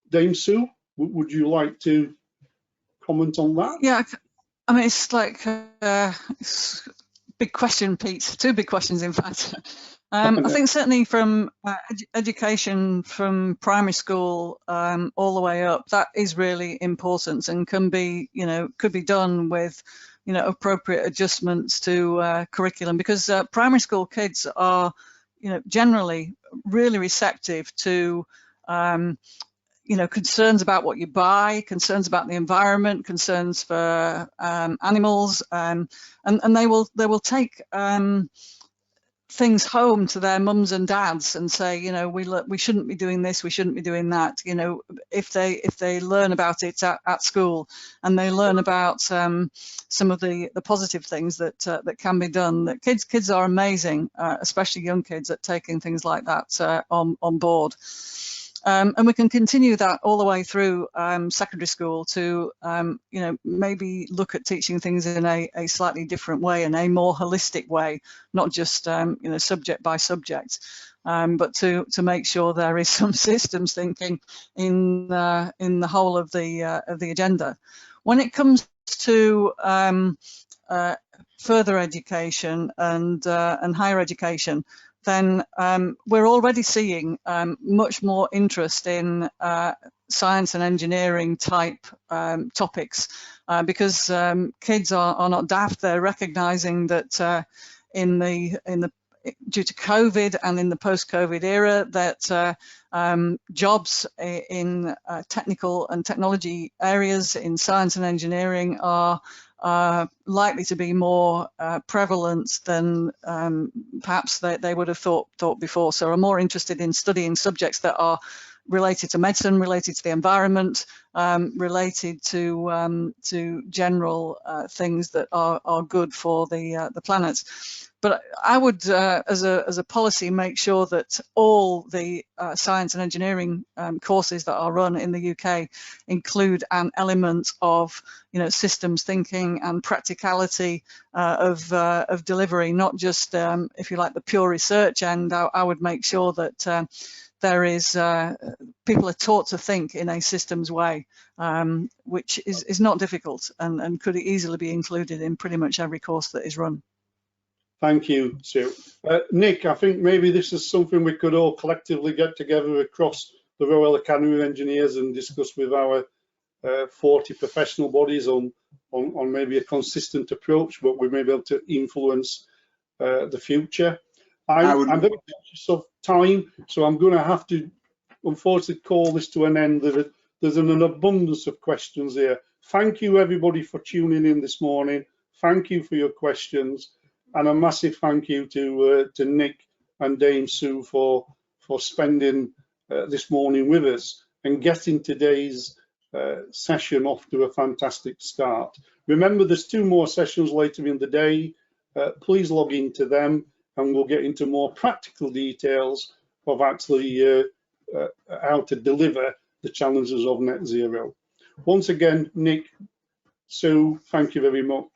Dame Sue, would you like to comment on that? Yeah, I mean, it's like it's a big question, Pete. Two big questions, in fact. I think certainly from education from primary school all the way up, that is really important and can be, could be done with, appropriate adjustments to curriculum, because primary school kids are, generally really receptive to, concerns about what you buy, concerns about the environment, concerns for animals, and they will take things home to their mums and dads and say, you know, we shouldn't be doing this, we shouldn't be doing that. You know, if they learn about it at school, and they learn about some of the positive things that that can be done. That kids are amazing, especially young kids, at taking things like that on board. And we can continue that all the way through secondary school to, you know, maybe look at teaching things in a slightly different way, in a more holistic way, not just, you know, subject by subject, but to make sure there is some systems thinking in the whole of the agenda. When it comes to further education and higher education, then we're already seeing much more interest in science and engineering type topics, because kids are not daft. They're recognizing that due to COVID and in the post-COVID era, that jobs in technical and technology areas in science and engineering are likely to be more prevalent than perhaps they would have thought before. So are more interested in studying subjects that are related to medicine, related to the environment, related to general things that are good for the planet. But I would, as a policy, make sure that all the science and engineering courses that are run in the UK include an element of, you know, systems thinking and practicality of delivery, not just, if you like, the pure research end. I would make sure that there is people are taught to think in a systems way, which is not difficult and could easily be included in pretty much every course that is run. Thank you, Sue. Nick, I think maybe this is something we could all collectively get together across the Royal Academy of Engineers and discuss with our 40 professional bodies on maybe a consistent approach, but we may be able to influence the future. I'm very conscious of time, so I'm going to have to unfortunately call this to an end. There's an abundance of questions here. Thank you everybody for tuning in this morning. Thank you for your questions. And a massive thank you to Nick and Dame Sue for spending this morning with us and getting today's session off to a fantastic start. Remember, there's 2 more sessions later in the day. Please log into them and we'll get into more practical details of actually how to deliver the challenges of net zero. Once again, Nick, Sue, thank you very much.